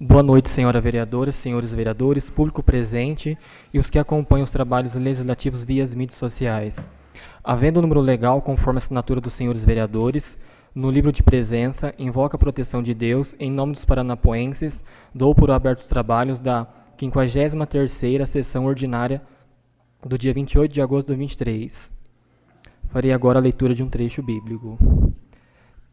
Boa noite, senhora vereadora, senhores vereadores, público presente e os que acompanham os trabalhos legislativos via as mídias sociais. Havendo o número legal conforme a assinatura dos senhores vereadores, no livro de presença, invoca a proteção de Deus, em nome dos paranapoenses, dou por abertos os trabalhos da 53ª sessão ordinária do dia 28 de agosto de 2023. Farei agora a leitura de um trecho bíblico.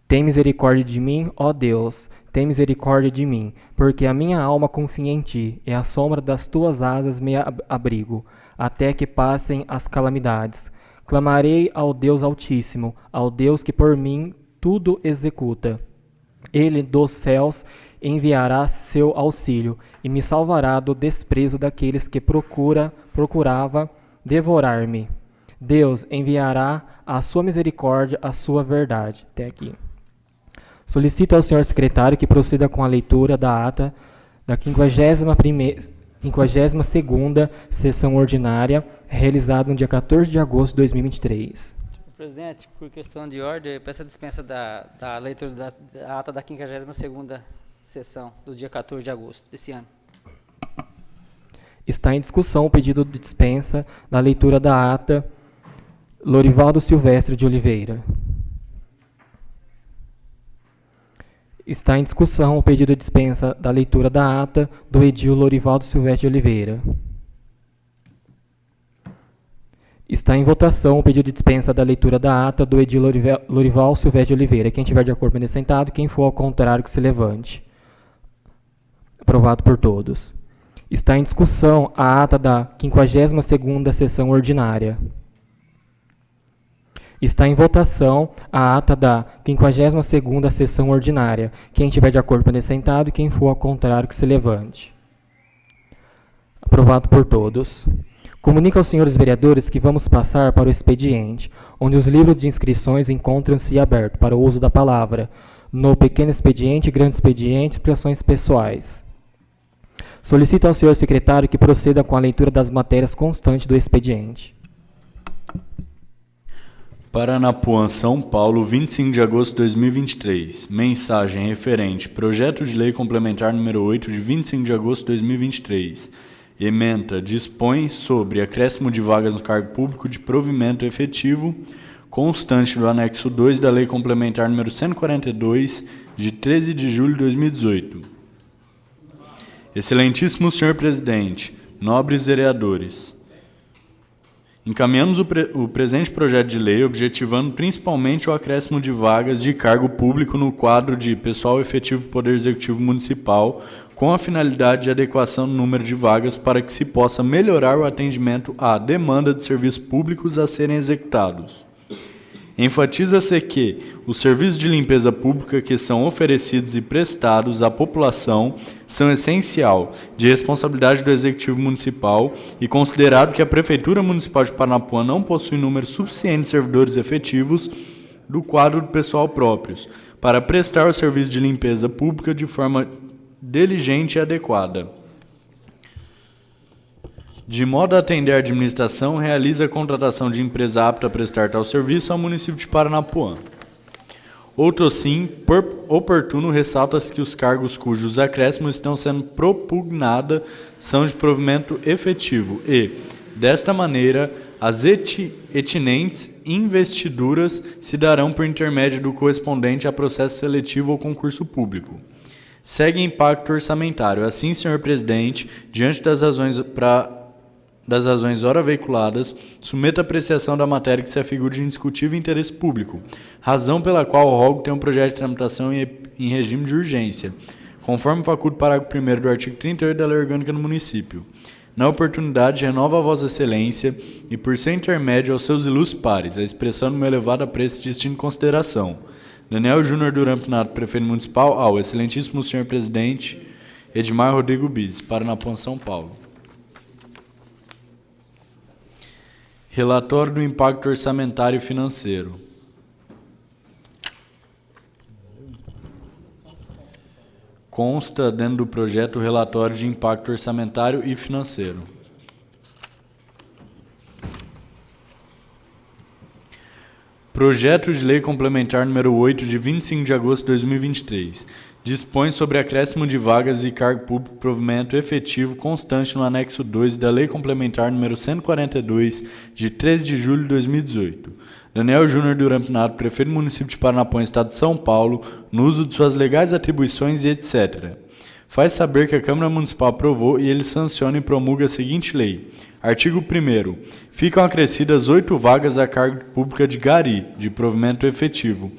Tem misericórdia de mim, ó Deus, tem misericórdia de mim, porque a minha alma confia em ti, e à sombra das tuas asas me abrigo, até que passem as calamidades. Clamarei ao Deus Altíssimo, ao Deus que por mim tudo executa. Ele dos céus enviará seu auxílio, e me salvará do desprezo daqueles que procurava devorar-me. Deus enviará a sua misericórdia, a sua verdade. Até aqui. Solicito ao senhor secretário que proceda com a leitura da ata da 52ª sessão ordinária, realizada no dia 14 de agosto de 2023. Presidente, por questão de ordem, eu peço a dispensa da leitura da ata da 52ª sessão do dia 14 de agosto deste ano. Está em discussão o pedido de dispensa da leitura da ata Lorivaldo Silvestre de Oliveira. Está em discussão o pedido de dispensa da leitura da ata do edil Lorivaldo Silvestre de Oliveira. Está em votação o pedido de dispensa da leitura da ata do edil Lorival Silvestre de Oliveira. Quem tiver de acordo, permaneça sentado. Quem for ao contrário, que se levante. Aprovado por todos. Está em discussão a ata da 52ª sessão ordinária. Está em votação a ata da 52ª sessão ordinária. Quem tiver de acordo, permaneça sentado. Quem for ao contrário, que se levante. Aprovado por todos. Comunico aos senhores vereadores que vamos passar para o expediente, onde os livros de inscrições encontram-se abertos para o uso da palavra, no pequeno expediente, grande expediente, expressões pessoais. Solicito ao senhor secretário que proceda com a leitura das matérias constantes do expediente. Paranapuã, São Paulo, 25 de agosto de 2023. Mensagem referente: Projeto de Lei Complementar número 8, de 25 de agosto de 2023. Ementa dispõe sobre acréscimo de vagas no cargo público de provimento efetivo, constante do anexo 2 da Lei Complementar número 142, de 13 de julho de 2018. Excelentíssimo senhor presidente, nobres vereadores, encaminhamos o presente projeto de lei objetivando principalmente o acréscimo de vagas de cargo público no quadro de pessoal efetivo do Poder Executivo Municipal, com a finalidade de adequação do número de vagas para que se possa melhorar o atendimento à demanda de serviços públicos a serem executados. Enfatiza-se que os serviços de limpeza pública que são oferecidos e prestados à população são essencial, de responsabilidade do Executivo Municipal, e considerado que a Prefeitura Municipal de Paranapuã não possui número suficiente de servidores efetivos do quadro do pessoal próprios, para prestar o serviço de limpeza pública de forma diligente e adequada. De modo a atender a administração, realiza a contratação de empresa apta a prestar tal serviço ao município de Paranapuã. Outro sim, por oportuno, ressalta-se que os cargos cujos acréscimos estão sendo propugnados são de provimento efetivo e, desta maneira, as etinentes investiduras se darão por intermédio do correspondente a processo seletivo ou concurso público. Segue impacto orçamentário. Assim, senhor presidente, diante das razões ora veiculadas, submeto a apreciação da matéria que se afigura de indiscutível interesse público, razão pela qual o rogo tem um projeto de tramitação em regime de urgência, conforme faculta o parágrafo 1º do artigo 38 da Lei Orgânica do Município. Na oportunidade, renova a Vossa Excelência e, por seu intermédio, aos seus ilustres pares, a expressão do meu elevado apreço e distinta consideração. Daniel Júnior Duran Pinato, Prefeito Municipal, ao Excelentíssimo Senhor Presidente Edmar Rodrigo Bis, Paranapuã, São Paulo. Relatório do impacto orçamentário e financeiro. Consta dentro do projeto o relatório de impacto orçamentário e financeiro. Projeto de Lei Complementar número 8, de 25 de agosto de 2023. dispõe sobre acréscimo de vagas e cargo público provimento efetivo constante no anexo 2 da Lei Complementar número 142, de 13 de julho de 2018. Daniel Júnior Duran Pinato, prefeito do município de Paranapuã, Estado de São Paulo, no uso de suas legais atribuições e etc. Faz saber que a Câmara Municipal aprovou e ele sanciona e promulga a seguinte lei. Artigo 1º. Ficam acrescidas 8 vagas a cargo pública de gari, de provimento efetivo,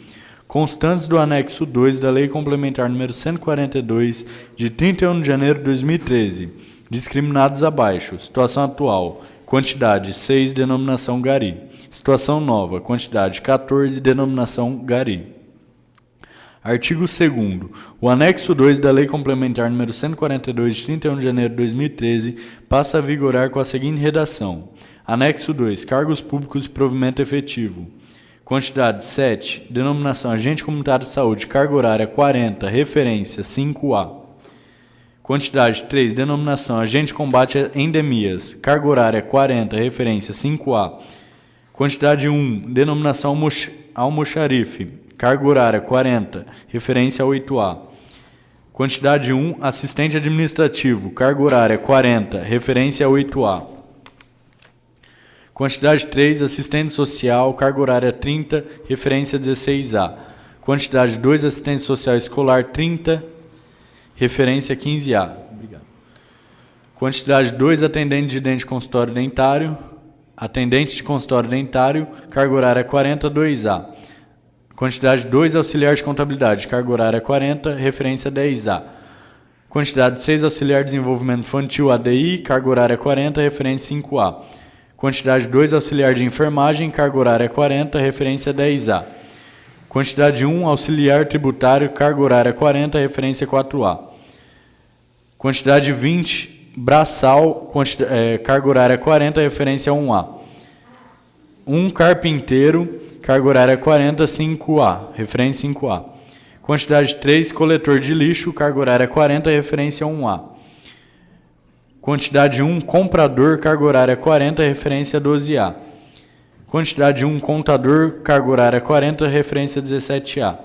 constantes do anexo 2 da Lei Complementar número 142, de 31 de janeiro de 2013, discriminados abaixo. Situação atual, quantidade 6, denominação gari. Situação nova, quantidade 14, denominação gari. Artigo 2º. O anexo 2 da Lei Complementar número 142, de 31 de janeiro de 2013, passa a vigorar com a seguinte redação. Anexo 2. Cargos públicos de provimento efetivo. Quantidade 7, denominação agente comunitário de saúde, carga horária 40, referência 5A. Quantidade 3, denominação agente combate a endemias, carga horária 40, referência 5A. Quantidade 1, denominação almoxarife, carga horária 40, referência 8A. Quantidade 1, assistente administrativo, carga horária 40, referência 8A. Quantidade 3, assistente social, carga horária 30, referência 16A. Quantidade 2, assistente social escolar 30, referência 15A. Obrigado. Quantidade 2, atendente de dente de consultório dentário, atendente de consultório dentário, carga horária 40, 2A. Quantidade 2, auxiliar de contabilidade, carga horária 40, referência 10A. Quantidade 6, auxiliar de desenvolvimento infantil, ADI, carga horária 40, referência 5A. Quantidade 2, auxiliar de enfermagem, carga horária 40, referência 10A. Quantidade 1, auxiliar tributário, carga horária 40, referência 4A. Quantidade 20, braçal, carga horária 40, referência 1A. 1, carpinteiro, carga horária 40, 5A, referência 5A. Quantidade 3, coletor de lixo, carga horária 40, referência 1A. Quantidade 1, comprador, carga horária 40, referência 12A. Quantidade 1, contador, carga horária 40, referência 17A.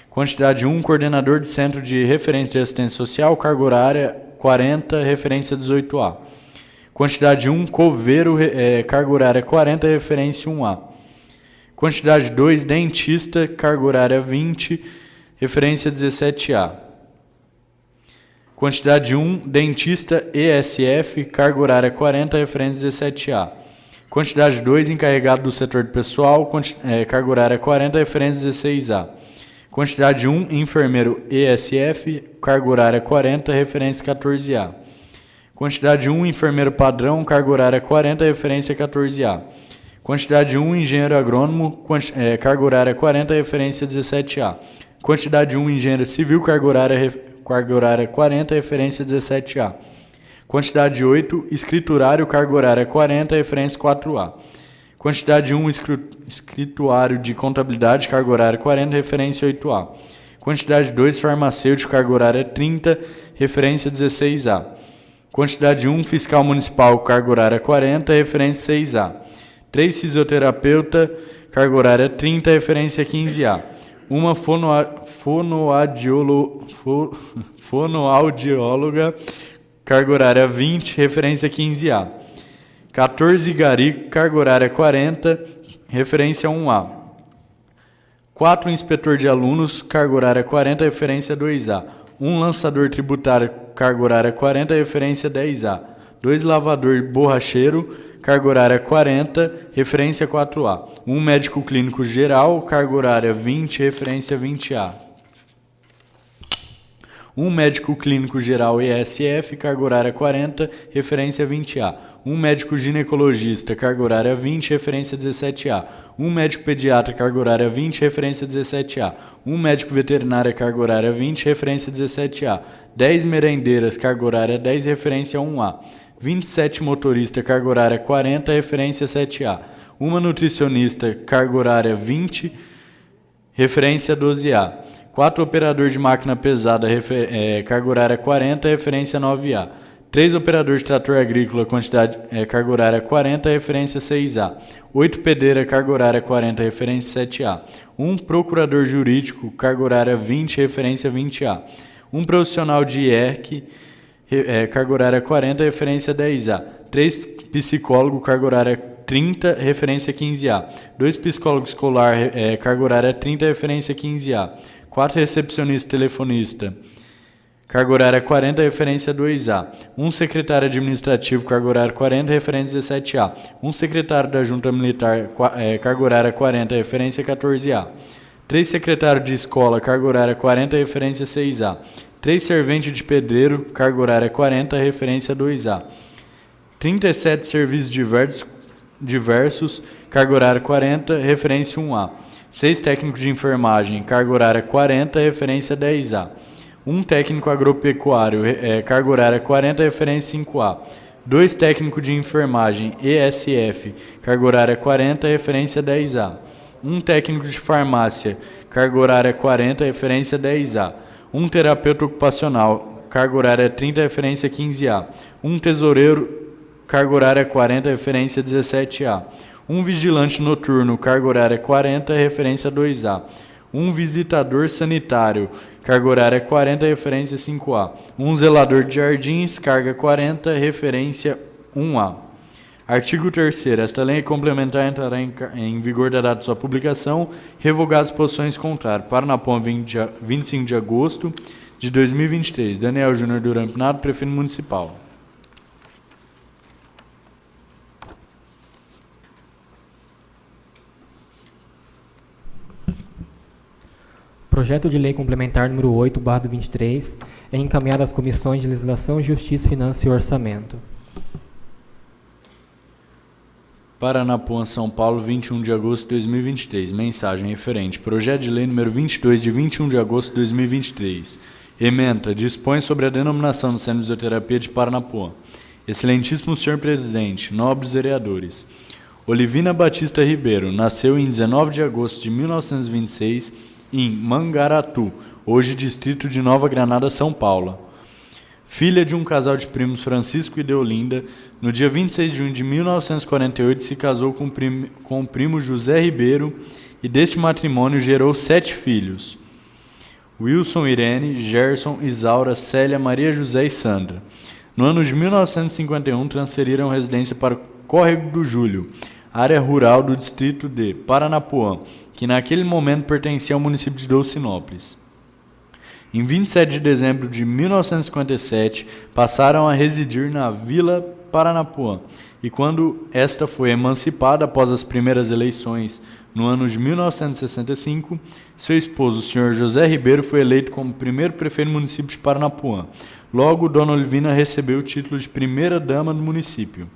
Quantidade 1, coordenador de centro de referência de assistência social, carga horária 40, referência 18A. Quantidade 1, coveiro, carga horária 40, referência 1A. Quantidade 2, dentista, carga horária 20, referência 17A. Quantidade 1, dentista ESF, carga horária 40, referência 17A. Quantidade 2, encarregado do setor de pessoal, carga horária 40, referência 16A. Quantidade 1, enfermeiro ESF, carga horária 40, referência 14A. Quantidade 1, enfermeiro padrão, carga horária 40, referência 14A. Quantidade 1, engenheiro agrônomo, carga horária 40, referência 17A. Quantidade 1, engenheiro civil, carga horária 40, referência 17A. Quantidade 8, escriturário, carga horária 40, referência 4A. Quantidade 1, escrituário de contabilidade, carga horária 40, referência 8A. Quantidade 2, farmacêutico, carga horária 30, referência 16A. Quantidade 1, fiscal municipal, carga horária 40, referência 6A. 3, fisioterapeuta, carga horária 30, referência 15A. Uma fonoaudióloga, carga horária 20, referência 15A. 14, gari, carga horária 40, referência 1A. 4, inspetor de alunos, carga horária 40, referência 2A. 1, lançador tributário, carga horária 40, referência 10A. 2, lavador borracheiro, carga horária 40, referência 4A. 1, médico clínico geral, carga horária 20, referência 20A. 1, médico clínico geral ESF, carga horária 40, referência 20A. 1, médico ginecologista, carga horária 20, referência 17A. 1, médico pediatra, carga horária 20, referência 17A. 1, médico veterinário, carga horária 20, referência 17A. 10 merendeiras, carga horária 10, referência 1A. 27 motorista, carga horária 40, referência 7A. 1 nutricionista, carga horária 20, referência 12A. 4 operador de máquina pesada, carga horária 40, referência 9A. 3 operador de trator agrícola, carga horária 40, referência 6A. 8 pedreira, carga horária 40, referência 7A. 1 procurador jurídico, carga horária 20, referência 20A. Um profissional de IERC, carga horária 40, referência 10A. 3 psicólogo, carga horária 30, referência 15A. 2 psicólogo escolar, carga horária 30, referência 15A. 4 recepcionista telefonista, carga horária 40, referência 2A. 1 secretário administrativo, carga horária 40, referência 17A. 1 secretário da Junta Militar, carga horária 40, referência 14A. 3 secretário de escola, carga horária 40, referência 6A. 3 servente de pedreiro, carga horária 40, referência 2A. 37 serviços diversos, carga horária 40, referência 1A. 6 técnicos de enfermagem, carga horária 40, referência 10A. 1 técnico agropecuário, carga horária 40, referência 5A. 2 técnicos de enfermagem, ESF, carga horária 40, referência 10A. 1 técnico de farmácia, carga horária 40, referência 10A. 1 terapeuta ocupacional, carga horária 30, referência 15A. 1 tesoureiro, carga horária 40, referência 17A. 1 vigilante noturno, carga horária 40, referência 2A. 1 visitador sanitário, carga horária 40, referência 5A. 1 zelador de jardins, carga 40, referência 1A. Artigo 3º. Esta lei complementar entrará em vigor da data de sua publicação, revogadas posições contrárias. Paranapuã, 25 de agosto de 2023. Daniel Júnior Duran Pinato, prefeito municipal. Projeto de Lei Complementar número 8/23 é encaminhado às comissões de Legislação, Justiça, Finanças e Orçamento. Paranapuã, São Paulo, 21 de agosto de 2023. Mensagem referente. Projeto de Lei número 22, de 21 de agosto de 2023. Ementa. Dispõe sobre a denominação do Centro de Fisioterapia de Paranapuã. Excelentíssimo senhor presidente, nobres vereadores. Olivina Batista Ribeiro nasceu em 19 de agosto de 1926 em Mangaratu, hoje distrito de Nova Granada, São Paulo. Filha de um casal de primos Francisco e Deolinda, no dia 26 de junho de 1948 se casou com o primo José Ribeiro e deste matrimônio gerou 7 filhos. Wilson, Irene, Gerson, Isaura, Célia, Maria José e Sandra. No ano de 1951 transferiram residência para o Córrego do Júlio, área rural do distrito de Paranapuã, que naquele momento pertencia ao município de Dolcinópolis. Em 27 de dezembro de 1957, passaram a residir na Vila Paranapuã, e quando esta foi emancipada após as primeiras eleições, no ano de 1965, seu esposo, o senhor José Ribeiro, foi eleito como primeiro prefeito do município de Paranapuã. Logo, Dona Olivina recebeu o título de primeira-dama do município.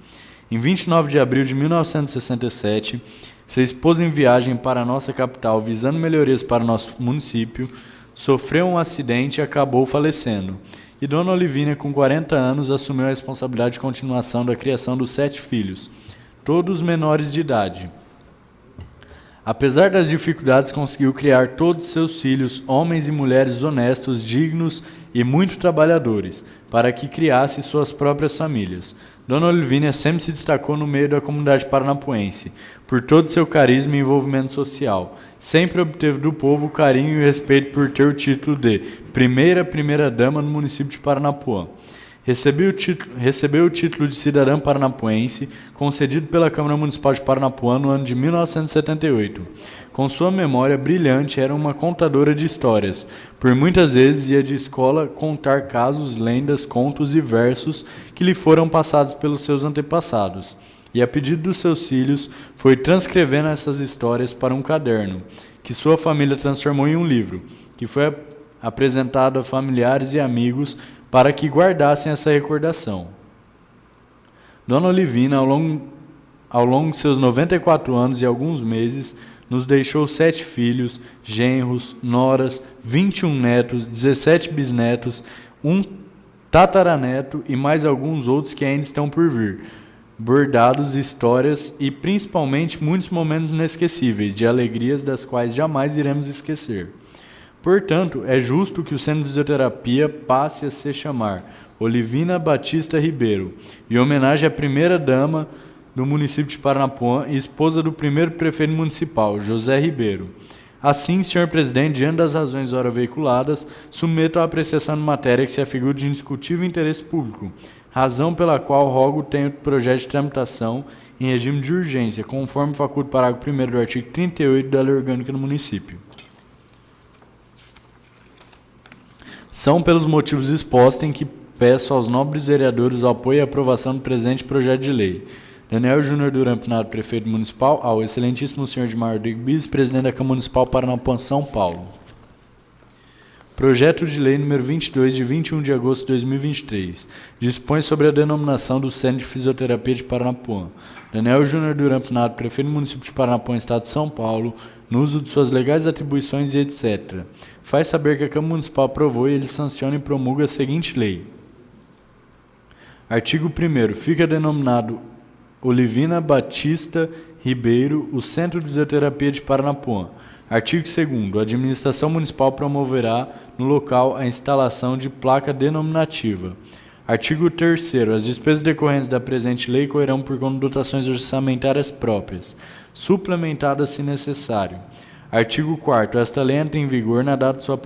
Em 29 de abril de 1967, seu esposo, em viagem para a nossa capital, visando melhorias para o nosso município, sofreu um acidente e acabou falecendo. E Dona Olivina, com 40 anos, assumiu a responsabilidade de continuação da criação dos 7 filhos, todos menores de idade. Apesar das dificuldades, conseguiu criar todos seus filhos, homens e mulheres honestos, dignos e muito trabalhadores, para que criasse suas próprias famílias. Dona Olivina sempre se destacou no meio da comunidade paranapuense, por todo seu carisma e envolvimento social. Sempre obteve do povo o carinho e o respeito por ter o título de primeira-dama no município de Paranapuã. Recebeu o título de cidadã paranapuense, concedido pela Câmara Municipal de Paranapuã no ano de 1978. Com sua memória brilhante, era uma contadora de histórias. Por muitas vezes ia de escola contar casos, lendas, contos e versos que lhe foram passados pelos seus antepassados. E a pedido dos seus filhos, foi transcrevendo essas histórias para um caderno, que sua família transformou em um livro, que foi apresentado a familiares e amigos para que guardassem essa recordação. Dona Olivina, ao longo de seus 94 anos e alguns meses, nos deixou 7 filhos, genros, noras, 21 netos, 17 bisnetos, um tataraneto e mais alguns outros que ainda estão por vir. Bordados, histórias e principalmente muitos momentos inesquecíveis, de alegrias das quais jamais iremos esquecer. Portanto, é justo que o Centro de Fisioterapia passe a se chamar Olivina Batista Ribeiro, em homenagem à primeira-dama do município de Paranapuã e esposa do primeiro prefeito municipal, José Ribeiro. Assim, senhor presidente, diante das razões ora veiculadas, submeto à apreciação de matéria que se afigura de indiscutível interesse público, razão pela qual rogo tenho o projeto de tramitação em regime de urgência, conforme faculta o parágrafo 1º do artigo 38 da Lei Orgânica do Município. São pelos motivos expostos em que peço aos nobres vereadores o apoio e aprovação do presente projeto de lei. Daniel Júnior Duran Pinato, prefeito municipal, ao excelentíssimo senhor Edmar Rodrigues Bis, presidente da Câmara Municipal Paranapuã, São Paulo. Projeto de lei número 22, de 21 de agosto de 2023, dispõe sobre a denominação do Centro de Fisioterapia de Paranapuã. Daniel Júnior Duran Pinato, prefeito do município de Paranapuã, Estado de São Paulo, no uso de suas legais atribuições e etc. Faz saber que a Câmara Municipal aprovou e ele sanciona e promulga a seguinte lei. Artigo 1º. Fica denominado Olivina Batista Ribeiro, o Centro de Fisioterapia de Paranapuã. Artigo 2º. A administração municipal promoverá no local a instalação de placa denominativa. Artigo 3º. As despesas decorrentes da presente lei correrão por conta de dotações orçamentárias próprias, suplementadas se necessário. Artigo 4º. Esta lei entra em vigor na data de sua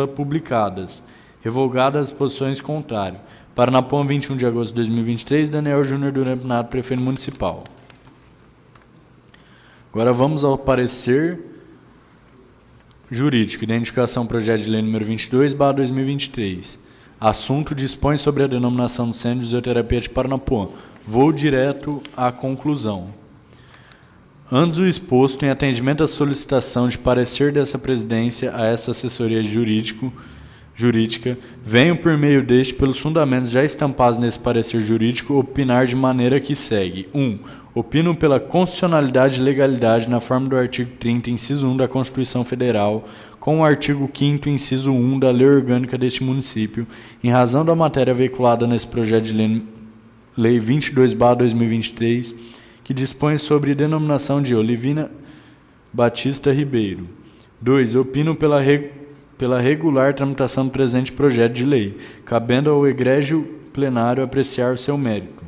publicadas, revogadas as disposições contrárias. Paranapuã, 21 de agosto de 2023, Daniel Júnior Duran Pinato, prefeito municipal. Agora vamos ao parecer jurídico. Identificação projeto de lei número 22/2023. Assunto dispõe sobre a denominação do Centro de Fisioterapia de Paranapuã. Vou direto à conclusão. Antes o exposto, em atendimento à solicitação de parecer dessa presidência a essa assessoria jurídica, venho por meio deste, pelos fundamentos já estampados nesse parecer jurídico, opinar de maneira que segue. 1. Opino pela constitucionalidade e legalidade na forma do artigo 30, inciso 1 da Constituição Federal, com o artigo 5º, inciso 1 da Lei Orgânica deste município, em razão da matéria veiculada nesse projeto de lei 22/2023, que dispõe sobre denominação de Olivina Batista Ribeiro. 2. Opino pela regular tramitação do presente projeto de lei, cabendo ao egrégio plenário apreciar o seu mérito.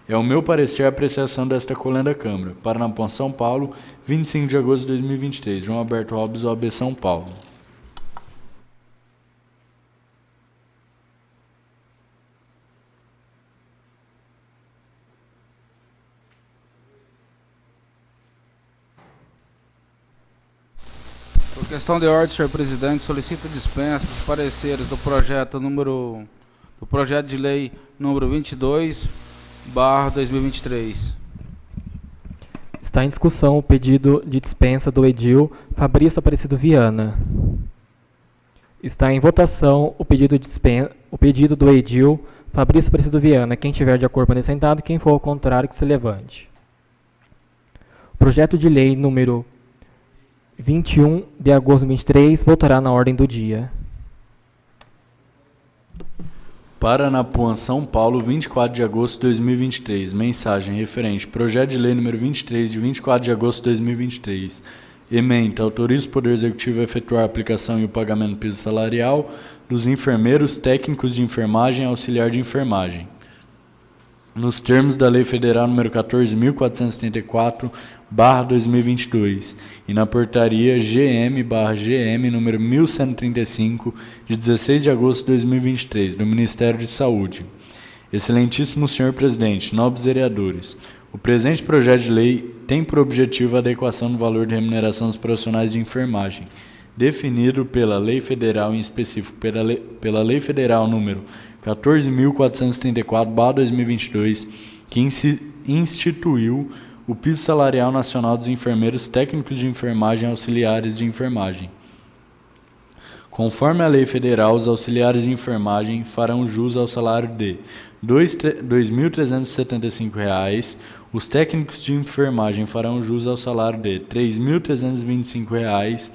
É o meu parecer a apreciação desta colenda Câmara. Paranapuã, São Paulo, 25 de agosto de 2023. João Alberto Alves, OAB São Paulo. Por questão de ordem, senhor presidente, solicito dispensa dos pareceres do projeto de lei número 22/2023. Está em discussão o pedido de dispensa do edil Fabrício Aparecido Viana. Está em votação o pedido do edil Fabrício Aparecido Viana. Quem tiver de acordo, permaneça sentado. Quem for ao contrário, que se levante. O projeto de lei número 21 de agosto de 2023 voltará na ordem do dia. Paranapuã, São Paulo, 24 de agosto de 2023. Mensagem referente. Projeto de lei número 23, de 24 de agosto de 2023. Ementa. Autoriza o Poder Executivo a efetuar a aplicação e o pagamento do piso salarial dos enfermeiros, técnicos de enfermagem e auxiliar de enfermagem, nos termos da Lei Federal número 14.474/2022 e na portaria GM/GM número 1135 de 16 de agosto de 2023 do Ministério de Saúde. Excelentíssimo senhor presidente, nobres vereadores, o presente projeto de lei tem por objetivo a adequação do valor de remuneração dos profissionais de enfermagem, definido pela Lei Federal, em específico pela Lei Federal número 14.434/2022, que instituiu o piso salarial nacional dos enfermeiros, técnicos de enfermagem e auxiliares de enfermagem. Conforme a lei federal, os auxiliares de enfermagem farão jus ao salário de R$ 2.375, os técnicos de enfermagem farão jus ao salário de R$ 3.325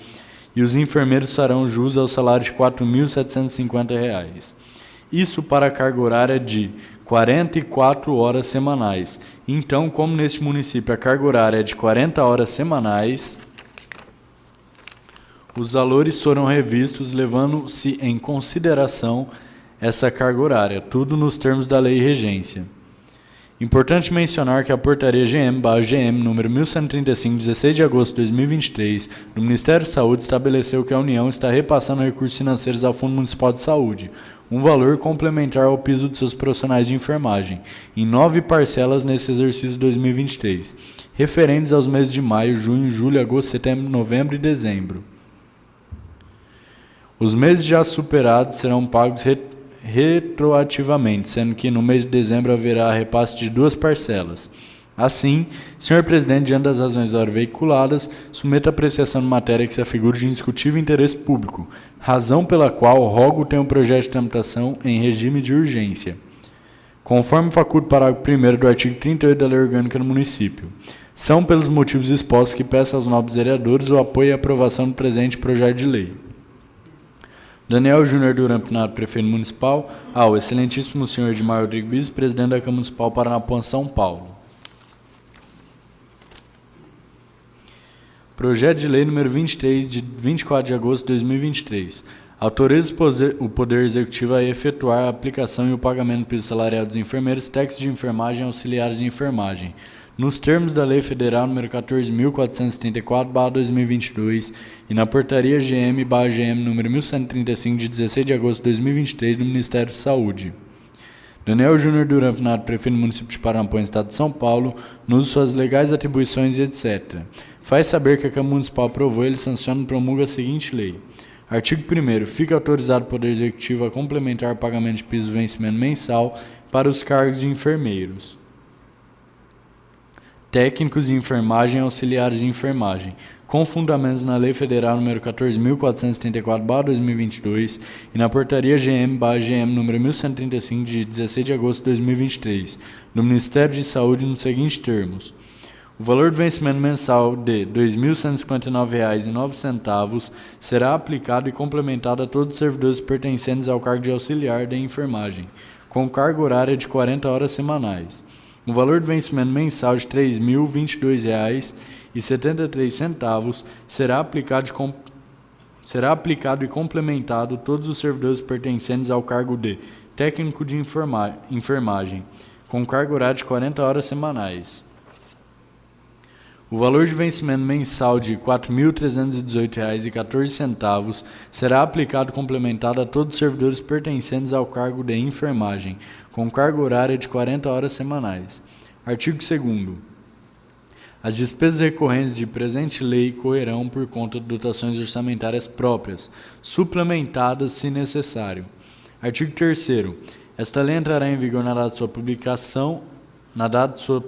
e os enfermeiros farão jus ao salário de R$ 4.750. Isso para a carga horária de 44 horas semanais. Então, como neste município a carga horária é de 40 horas semanais, os valores foram revistos levando-se em consideração essa carga horária, tudo nos termos da Lei Regência. Importante mencionar que a portaria GM/GM número 1135, 16 de agosto de 2023, do Ministério da Saúde estabeleceu que a União está repassando recursos financeiros ao Fundo Municipal de Saúde, um valor complementar ao piso de seus profissionais de enfermagem, em 9 parcelas nesse exercício 2023, referentes aos meses de maio, junho, julho, agosto, setembro, novembro e dezembro. Os meses já superados serão pagos retroativamente, sendo que no mês de dezembro haverá repasse de 2 parcelas. Assim, senhor presidente, diante das razões ora veiculadas, submeto a apreciação de matéria que se afigure de indiscutível interesse público, razão pela qual rogo tem um projeto de tramitação em regime de urgência, conforme faculta o parágrafo 1º do artigo 38 da Lei Orgânica do Município. São pelos motivos expostos que peço aos nobres vereadores o apoio e aprovação do presente projeto de lei. Daniel Júnior Duran Pinato, prefeito municipal. Ao excelentíssimo senhor Edmar Rodrigo Bis, presidente da Câmara Municipal Paranapuã, São Paulo. Projeto de lei número 23, de 24 de agosto de 2023. Autoriza o Poder Executivo a efetuar a aplicação e o pagamento do piso salarial dos enfermeiros, técnicos de enfermagem e auxiliares de enfermagem, nos termos da Lei Federal nº 14.474/2022 e na Portaria GM/GM número 1135, de 16 de agosto de 2023, do Ministério da Saúde. Daniel Júnior Duran Pinato, prefeito do município de Paranapuã, Estado de São Paulo, no uso de suas legais atribuições e etc. Faz saber que a Câmara Municipal aprovou, ele sanciona e promulga a seguinte lei. Artigo 1º. Fica autorizado o Poder Executivo a complementar o pagamento de piso de vencimento mensal para os cargos de enfermeiros, técnicos de enfermagem e auxiliares de enfermagem, com fundamentos na Lei Federal nº 14.474/2022 e na Portaria GM/GM número 1135, de 16 de agosto de 2023, do Ministério de Saúde, nos seguintes termos. O valor do vencimento mensal de R$ 2.159,09 será aplicado e complementado a todos os servidores pertencentes ao cargo de auxiliar da enfermagem, com carga horária de 40 horas semanais. O valor do vencimento mensal de R$ 3.022,73 será aplicado e complementado a todos os servidores pertencentes ao cargo de técnico de enfermagem, com carga horária de 40 horas semanais. O valor de vencimento mensal de R$ 4.318,14 será aplicado e complementado a todos os servidores pertencentes ao cargo de enfermagem, com carga horária de 40 horas semanais. Artigo 2º. As despesas recorrentes de presente lei correrão por conta de dotações orçamentárias próprias, suplementadas se necessário. Artigo 3º. Esta lei entrará em vigor na data de sua publicação,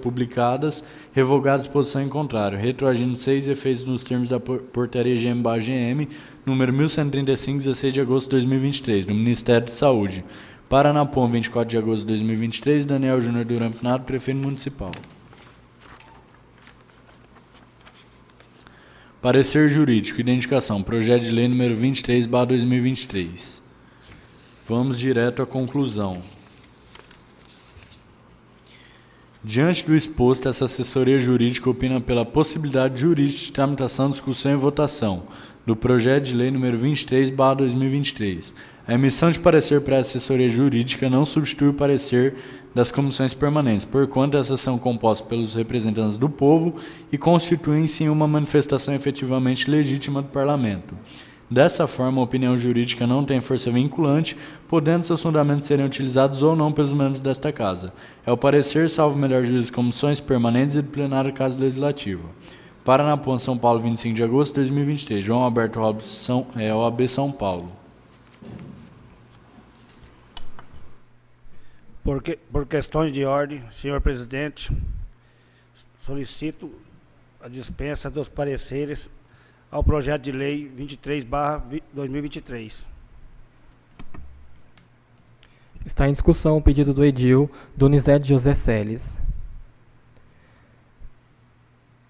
publicadas, revogada a disposição em contrário, retroagindo 6 efeitos nos termos da Portaria GM/GM, número 1135, 16 de agosto de 2023, do Ministério da Saúde. Paranapuã, 24 de agosto de 2023, Daniel Júnior Duran Pinato, prefeito municipal. Parecer jurídico, identificação, projeto de lei número 23/2023. Vamos direto à conclusão. Diante do exposto, essa assessoria jurídica opina pela possibilidade jurídica de tramitação, discussão e votação do projeto de lei número 23/2023. A emissão de parecer para a assessoria jurídica não substitui o parecer das comissões permanentes, porquanto essas são compostas pelos representantes do povo e constituem-se em uma manifestação efetivamente legítima do Parlamento. Dessa forma, a opinião jurídica não tem força vinculante, podendo seus fundamentos serem utilizados ou não pelos membros desta Casa. É o parecer, salvo melhor juízo, de comissões permanentes e do plenário da Casa Legislativa. Paranapuã, São Paulo, 25 de agosto de 2023. João Alberto Robson, OAB São Paulo. Por questões de ordem, senhor presidente, solicito a dispensa dos pareceres ao projeto de lei 23/2023. Está em discussão o pedido do edil Donizete José Celes.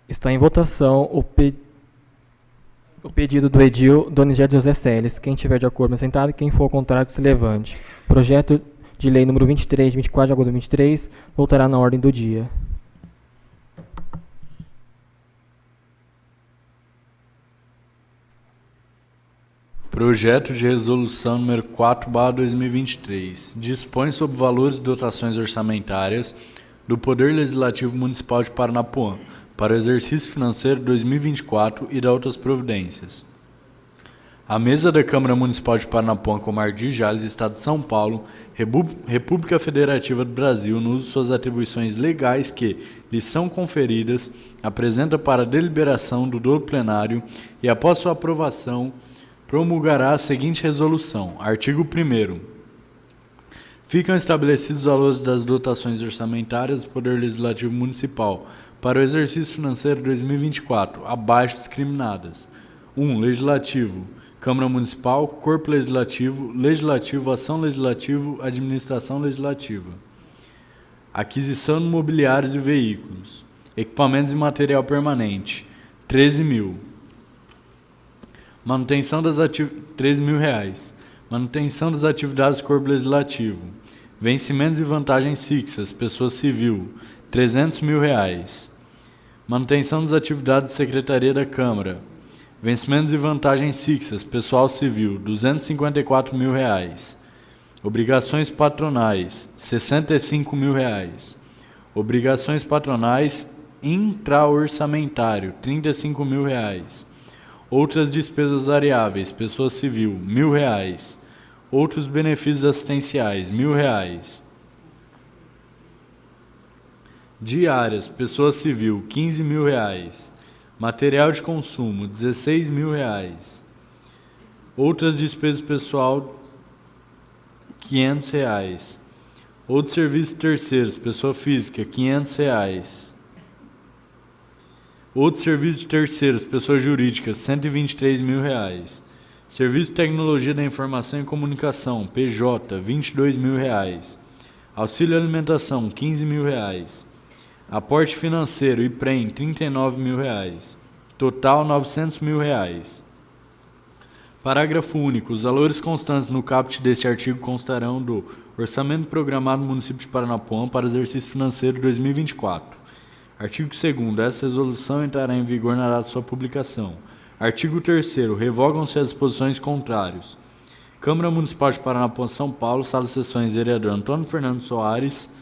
Está em votação o pedido do edil Donizete José Celes. Quem tiver de acordo, sentado, e quem for ao contrário, que se levante. Projeto de lei número 23, 24 de agosto de 2023, voltará na ordem do dia. Projeto de resolução número 4/2023. Dispõe sobre valores de dotações orçamentárias do Poder Legislativo Municipal de Paranapuã para o exercício financeiro 2024 e da outras providências. A mesa da Câmara Municipal de Paranapuã, Comarca de Jales, Estado de São Paulo, República Federativa do Brasil, no uso de suas atribuições legais que lhe são conferidas, apresenta para deliberação do dolo plenário e, após sua aprovação, promulgará a seguinte resolução. Artigo 1º. Ficam estabelecidos os valores das dotações orçamentárias do Poder Legislativo Municipal para o exercício financeiro 2024, abaixo discriminadas. 1. Legislativo. Câmara Municipal, Corpo Legislativo, Legislativo, Ação Legislativa, Administração Legislativa. Aquisição de mobiliários e veículos. Equipamentos e material permanente, 13.000. Manutenção das R$13.000. Manutenção das atividades do Corpo Legislativo. Vencimentos e vantagens fixas, pessoa civil, R$300.000. Manutenção das atividades de Secretaria da Câmara. Vencimentos e vantagens fixas, pessoal civil, R$254.000. Obrigações patronais, R$65.000. Obrigações patronais intraorçamentário, R$35.000. Outras despesas variáveis, pessoa civil, R$1.000. Outros benefícios assistenciais, R$1.000. Diárias, pessoa civil, R$15.000. Material de consumo, R$16.000. Outras despesas pessoal, R$500. Outros serviços terceiros, pessoa física, R$500. Outros serviços de terceiros, pessoa jurídica, R$123.000. Serviço de Tecnologia da Informação e Comunicação, PJ, R$22.000. Auxílio Alimentação, R$15.000. Aporte financeiro, IPREM, R$39.000. Total, R$900.000. Parágrafo único. Os valores constantes no caput deste artigo constarão do Orçamento Programado do Município de Paranapuã para o exercício financeiro 2024. Artigo 2º. Essa resolução entrará em vigor na data de sua publicação. Artigo 3º. Revogam-se as disposições contrárias. Câmara Municipal de Paranapuã, São Paulo, Sala de Sessões, vereador Antônio Fernando Soares,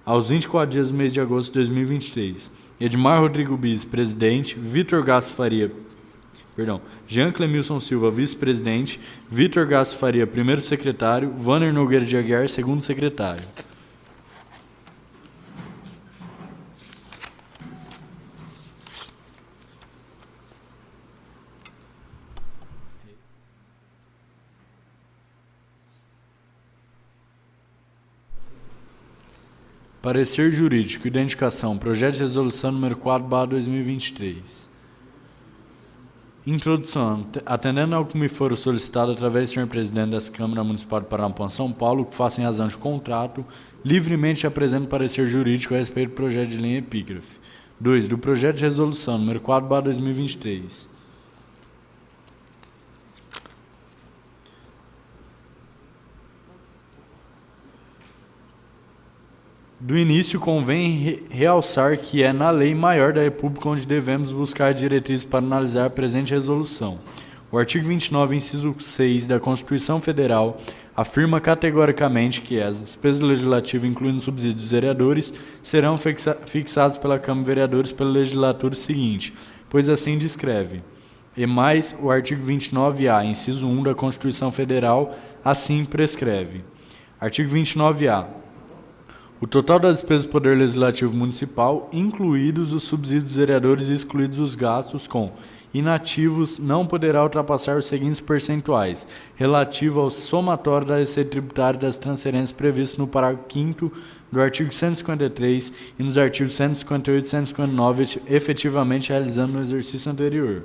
aos 24 dias do mês de agosto de 2023. Edmar Rodrigo Bis, presidente. Jean Clemilson Silva, vice-presidente. Vitor Gasso Faria, primeiro secretário. Vanner Nogueira de Aguiar, segundo secretário. Parecer jurídico, identificação, projeto de resolução número 4/2023. Introdução. Atendendo ao que me for solicitado através do senhor presidente da Câmara Municipal de Paranapuã, São Paulo, que faça em razão de contrato, livremente apresento parecer jurídico a respeito do projeto de lei em epígrafe. 2. Do projeto de resolução número 4/2023. Do início, convém realçar que é na lei maior da República onde devemos buscar diretrizes para analisar a presente resolução. O artigo 29, inciso 6 da Constituição Federal afirma categoricamente que as despesas legislativas, incluindo subsídios dos vereadores, serão fixadas pela Câmara de Vereadores pela legislatura seguinte, pois assim descreve. E mais, o artigo 29-A, inciso 1 da Constituição Federal, assim prescreve. Artigo 29-A. O total das despesas do Poder Legislativo Municipal, incluídos os subsídios dos vereadores e excluídos os gastos com inativos, não poderá ultrapassar os seguintes percentuais, relativo ao somatório da receita tributária das transferências previstas no parágrafo 5º do artigo 153 e nos artigos 158 e 159, efetivamente realizando no exercício anterior.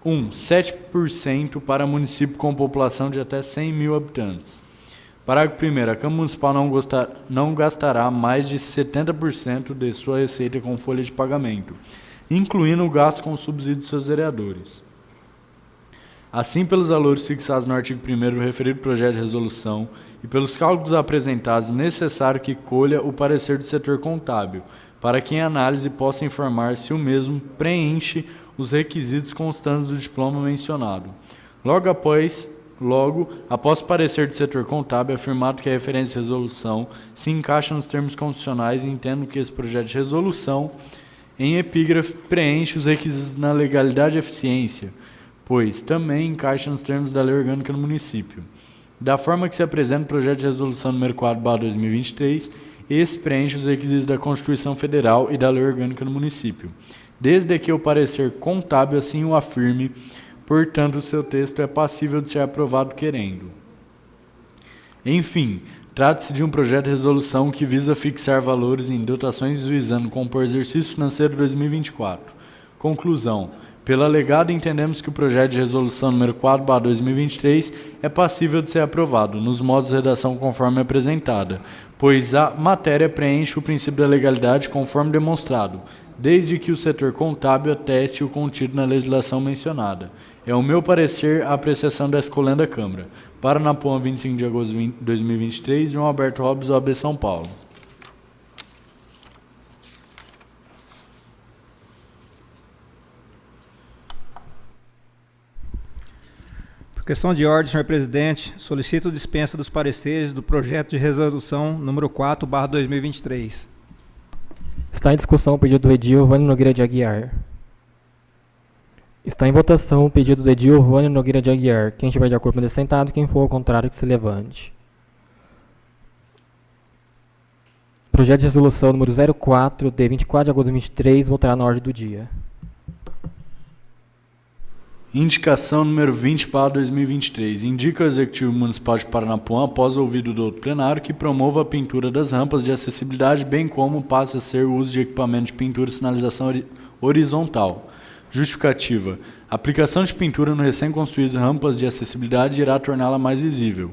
7% para município com população de até 100.000 habitantes. Parágrafo 1º. A Câmara Municipal não gastará mais de 70% de sua receita com folha de pagamento, incluindo o gasto com o subsídio dos seus vereadores. Assim, pelos valores fixados no artigo 1º do referido projeto de resolução e pelos cálculos apresentados, necessário que colha o parecer do setor contábil, para que em análise possa informar se o mesmo preenche os requisitos constantes do diploma mencionado. Logo após Logo, após parecer do setor contábil, é afirmado que a referência à resolução se encaixa nos termos constitucionais e entendo que esse projeto de resolução, em epígrafe, preenche os requisitos na legalidade e eficiência, pois também encaixa nos termos da lei orgânica do município. Da forma que se apresenta o projeto de resolução número 4/2023, esse preenche os requisitos da Constituição Federal e da lei orgânica do município, desde que o parecer contábil assim o afirme. Portanto, o seu texto é passível de ser aprovado querendo. Enfim, trata-se de um projeto de resolução que visa fixar valores em dotações visando compor o exercício financeiro 2024. Conclusão. Pela alegada, entendemos que o projeto de resolução número 4/2023 é passível de ser aprovado, nos modos de redação conforme apresentada, pois a matéria preenche o princípio da legalidade conforme demonstrado, desde que o setor contábil ateste o contido na legislação mencionada. É o meu parecer a apreciação da escolenda Câmara. Paranapuã, 25 de agosto de 2023, João Alberto Robles, OAB São Paulo. Por questão de ordem, senhor presidente, solicito dispensa dos pareceres do projeto de resolução número 4/2023. Está em discussão o pedido do edil Vânio Nogueira de Aguiar. Está em votação o pedido do edil Vânio Nogueira de Aguiar. Quem estiver de acordo, permaneça sentado. Quem for ao contrário, que se levante. Projeto de resolução número 04, de 24 de agosto de 2023, votará na ordem do dia. Indicação número 20/2023. Indica o Executivo Municipal de Paranapuã, após o ouvido do outro plenário, que promova a pintura das rampas de acessibilidade, bem como passe a ser o uso de equipamento de pintura e sinalização horizontal. Justificativa. A aplicação de pintura no recém-construído rampas de acessibilidade irá torná-la mais visível,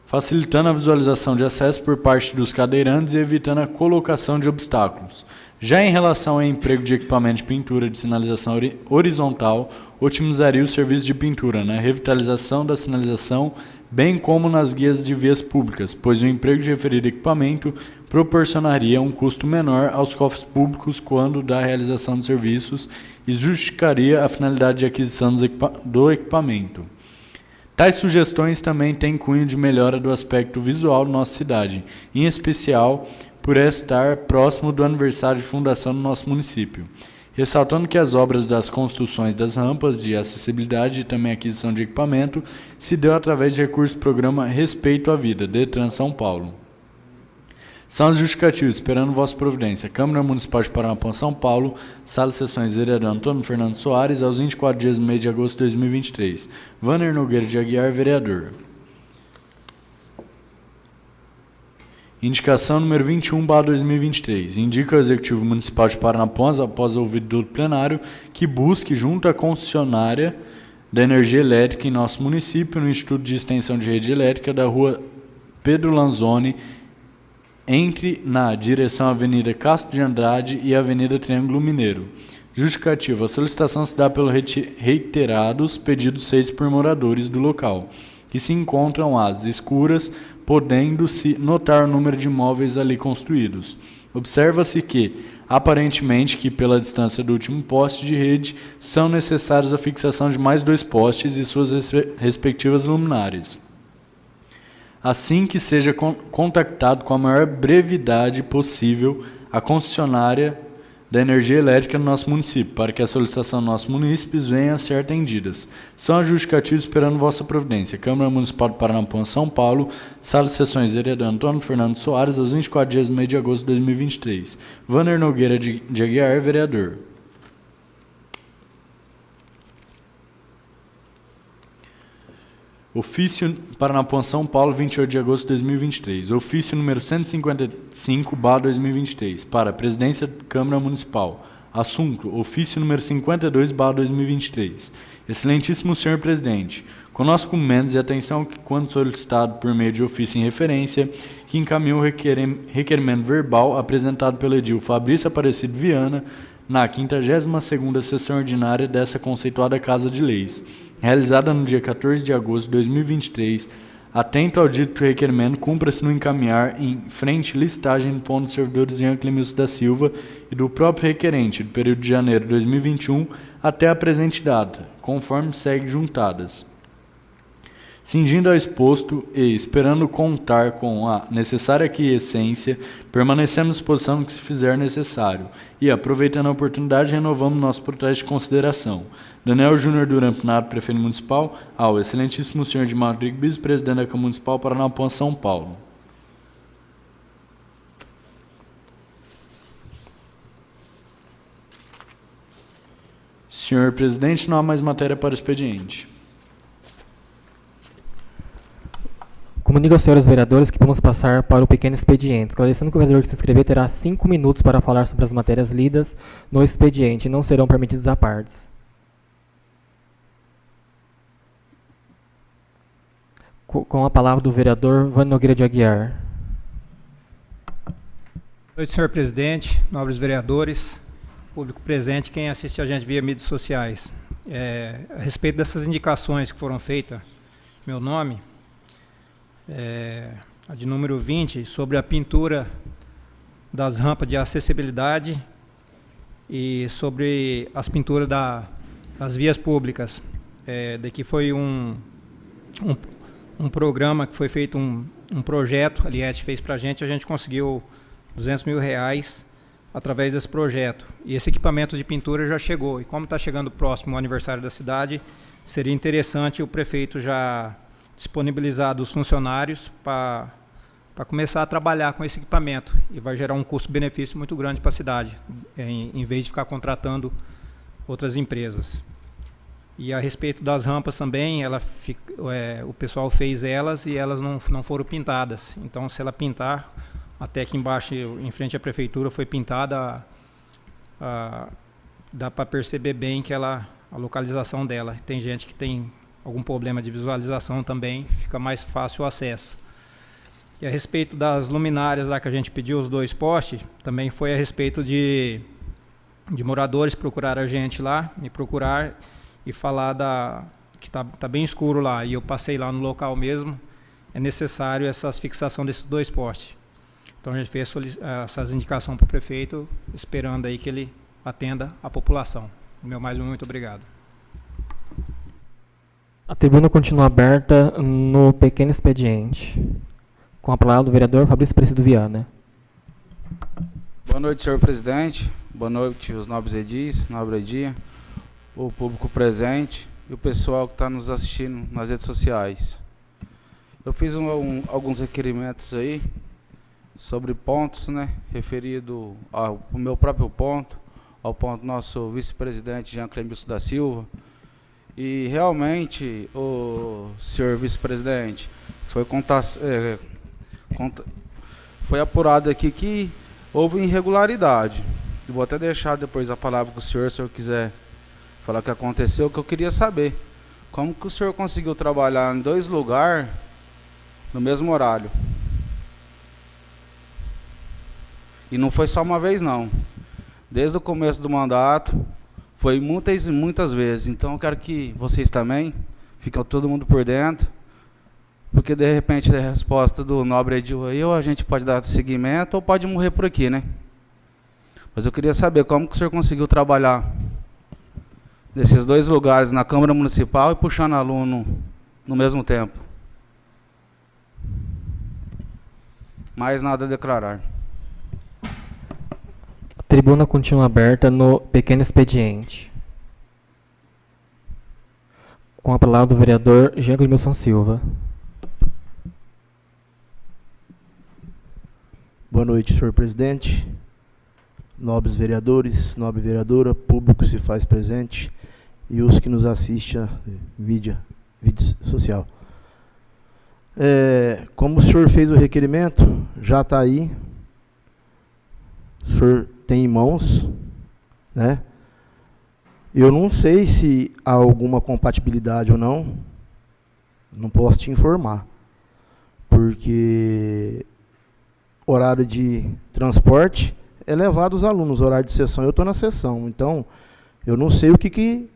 facilitando a visualização de acesso por parte dos cadeirantes e evitando a colocação de obstáculos. Já em relação ao emprego de equipamento de pintura de sinalização horizontal, otimizaria o serviço de pintura na revitalização da sinalização, bem como nas guias de vias públicas, pois o emprego de referido equipamento proporcionaria um custo menor aos cofres públicos quando da realização dos serviços e justificaria a finalidade de aquisição do equipamento. Tais sugestões também têm cunho de melhora do aspecto visual da nossa cidade, em especial por estar próximo do aniversário de fundação do nosso município. Ressaltando que as obras das construções das rampas de acessibilidade e também aquisição de equipamento se deu através de recursos do programa Respeito à Vida, Detran São Paulo. São os justificativos, esperando vossa providência. Câmara Municipal de Paranapuã, São Paulo, Sala de Sessões, vereador Antônio Fernando Soares, aos 24 dias do mês de agosto de 2023. Vânio Nogueira de Aguiar, vereador. Indicação número 21/2023. Indica o Executivo Municipal de Paranapuã, após o ouvido do plenário, que busque, junto à concessionária da energia elétrica em nosso município, no Instituto de Extensão de Rede Elétrica da rua Pedro Lanzoni, entre na direção Avenida Castro de Andrade e Avenida Triângulo Mineiro. Justificativa. A solicitação se dá pelos reiterados pedidos feitos por moradores do local, que se encontram às escuras, podendo-se notar o número de imóveis ali construídos. Observa-se que, aparentemente, que pela distância do último poste de rede, são necessários a fixação de mais 2 postes e suas respectivas luminárias. Assim que seja contactado com a maior brevidade possível a concessionária da energia elétrica no nosso município, para que a solicitação dos nossos munícipes venha a ser atendidas. São as justificativas esperando vossa providência. Câmara Municipal de Paranapuã, São Paulo, Sala de Sessões, vereador Antônio Fernando Soares, aos 24 dias do mês de agosto de 2023. Vânio Nogueira de Aguiar, vereador. Ofício Paranapuã, São Paulo, 28 de agosto de 2023. Ofício número 155/2023. Para a Presidência da Câmara Municipal. Assunto: ofício número 52/2023. Excelentíssimo senhor Presidente, conosco comentos e atenção que, quando solicitado por meio de ofício em referência, que encaminhou o requerimento verbal apresentado pelo edil Fabrício Aparecido Viana na 52ª sessão ordinária dessa conceituada Casa de Leis, realizada no dia 14 de agosto de 2023, atento ao dito requerimento, cumpra-se no encaminhar em frente listagem do ponto dos servidores Jean Clemilson da Silva e do próprio requerente, do período de janeiro de 2021 até a presente data, conforme segue juntadas. Cingindo ao exposto e esperando contar com a necessária aquiescência, permanecemos à disposição no que se fizer necessário e, aproveitando a oportunidade, renovamos nosso protesto de consideração. Daniel Júnior Duran Pinato, prefeito municipal, ao excelentíssimo senhor de Rodrigues, vice-presidente da Câmara Municipal, Paranapuã, São Paulo. Senhor presidente, não há mais matéria para o expediente. Comunico aos senhores vereadores que vamos passar para o pequeno expediente, esclarecendo que o vereador que se inscrever terá 5 minutos para falar sobre as matérias lidas no expediente e não serão permitidos apartes. Com a palavra do vereador Vânio Nogueira de Aguiar. Boa noite, senhor presidente, nobres vereadores, público presente, quem assiste a gente via mídias sociais. A respeito dessas indicações que foram feitas, meu nome, a de número 20, sobre a pintura das rampas de acessibilidade e sobre as pinturas das vias públicas. Daqui foi um programa que foi feito, um projeto, aliás, fez para a gente conseguiu R$200 mil através desse projeto. E esse equipamento de pintura já chegou. E como está chegando próximo ao aniversário da cidade, seria interessante o prefeito já disponibilizar dos funcionários para começar a trabalhar com esse equipamento. E vai gerar um custo-benefício muito grande para a cidade, em vez de ficar contratando outras empresas. E a respeito das rampas também, o pessoal fez elas e elas não foram pintadas. Então, se ela pintar, até aqui embaixo, em frente à prefeitura, foi pintada, dá para perceber bem que a localização dela. Tem gente que tem algum problema de visualização também, fica mais fácil o acesso. E a respeito das luminárias lá que a gente pediu, os 2 postes, também foi a respeito de moradores procurar a gente lá, me procurar e falar que tá bem escuro lá. E eu passei lá no local mesmo, é necessário essa fixação desses 2 postes. Então a gente fez essas indicações para o prefeito, esperando aí que ele atenda a população. Meu mais um muito obrigado. A tribuna continua aberta no pequeno expediente. Com a palavra do vereador Fabrício Preciado Viana. Boa noite, senhor presidente. Boa noite, os nobres edis, nobre edia, o público presente e o pessoal que está nos assistindo nas redes sociais. Eu fiz alguns requerimentos aí sobre pontos, né, referido ao meu próprio ponto, ao ponto do nosso vice-presidente Jean Clemilson da Silva. E realmente, o senhor vice-presidente, foi apurado aqui que houve irregularidade. Eu vou até deixar depois a palavra com o senhor, se o senhor quiser falar o que aconteceu, que eu queria saber. Como que o senhor conseguiu trabalhar em 2 lugares no mesmo horário? E não foi só uma vez, não. Desde o começo do mandato, foi muitas e muitas vezes. Então eu quero que vocês também fiquem todo mundo por dentro, porque de repente a resposta do nobre Edil aí, ou a gente pode dar seguimento ou pode morrer por aqui, né? Mas eu queria saber como que o senhor conseguiu trabalhar nesses 2 lugares, na Câmara Municipal e puxando aluno no mesmo tempo. Mais nada a declarar. A tribuna continua aberta no pequeno expediente. Com a palavra do vereador Jean Clemilson Silva. Boa noite, senhor presidente, nobres vereadores, nobre vereadora, público se faz presente e os que nos assistem vídeo social. Como o senhor fez o requerimento, já está aí, o senhor tem em mãos, né? Eu não sei se há alguma compatibilidade ou não posso te informar, porque horário de transporte é levado os alunos, horário de sessão eu estou na sessão, então eu não sei o que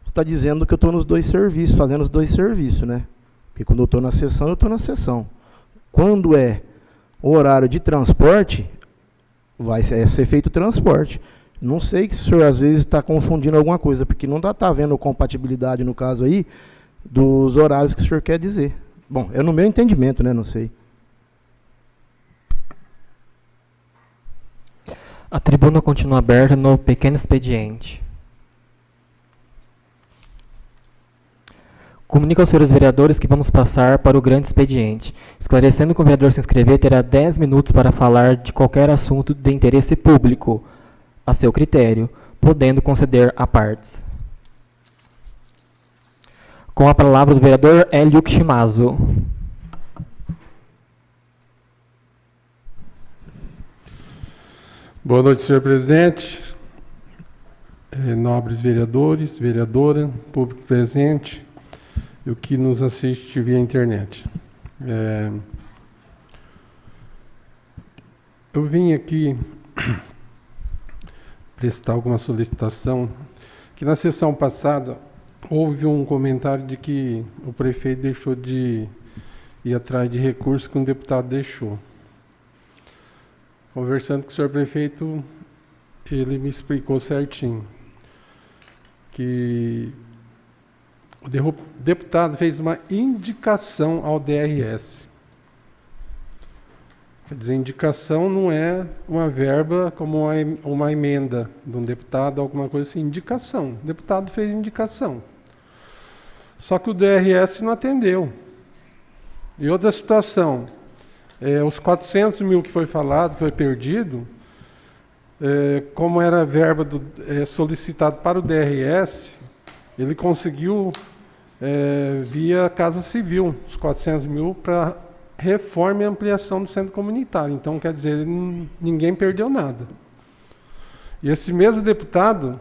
está dizendo que eu estou nos 2 serviços, fazendo os 2 serviços, né? Porque quando eu estou na sessão, eu estou na sessão. Quando é o horário de transporte, vai ser feito o transporte. Não sei se o senhor às vezes está confundindo alguma coisa, porque não está havendo compatibilidade no caso aí, dos horários que o senhor quer dizer. Bom, é no meu entendimento, né? Não sei. A tribuna continua aberta no pequeno expediente. Comunico aos senhores vereadores que vamos passar para o grande expediente. Esclarecendo que o vereador se inscrever terá 10 minutos para falar de qualquer assunto de interesse público, a seu critério, podendo conceder a partes. Com a palavra do vereador Hélio Shimazo. Boa noite, senhor presidente, nobres vereadores, vereadora, público presente e o que nos assiste via internet. Eu vim aqui prestar alguma solicitação, que na sessão passada houve um comentário de que o prefeito deixou de ir atrás de recursos que um deputado deixou. Conversando com o senhor prefeito, ele me explicou certinho que o deputado fez uma indicação ao DRS. Quer dizer, indicação não é uma verba como uma emenda de um deputado, alguma coisa assim. Indicação. O deputado fez indicação. Só que o DRS não atendeu. E outra situação, os 400 mil que foi falado, que foi perdido, como era a verba solicitado para o DRS, ele conseguiu, via Casa Civil, os 400 mil para reforma e ampliação do centro comunitário. Então, quer dizer, ninguém perdeu nada. E esse mesmo deputado,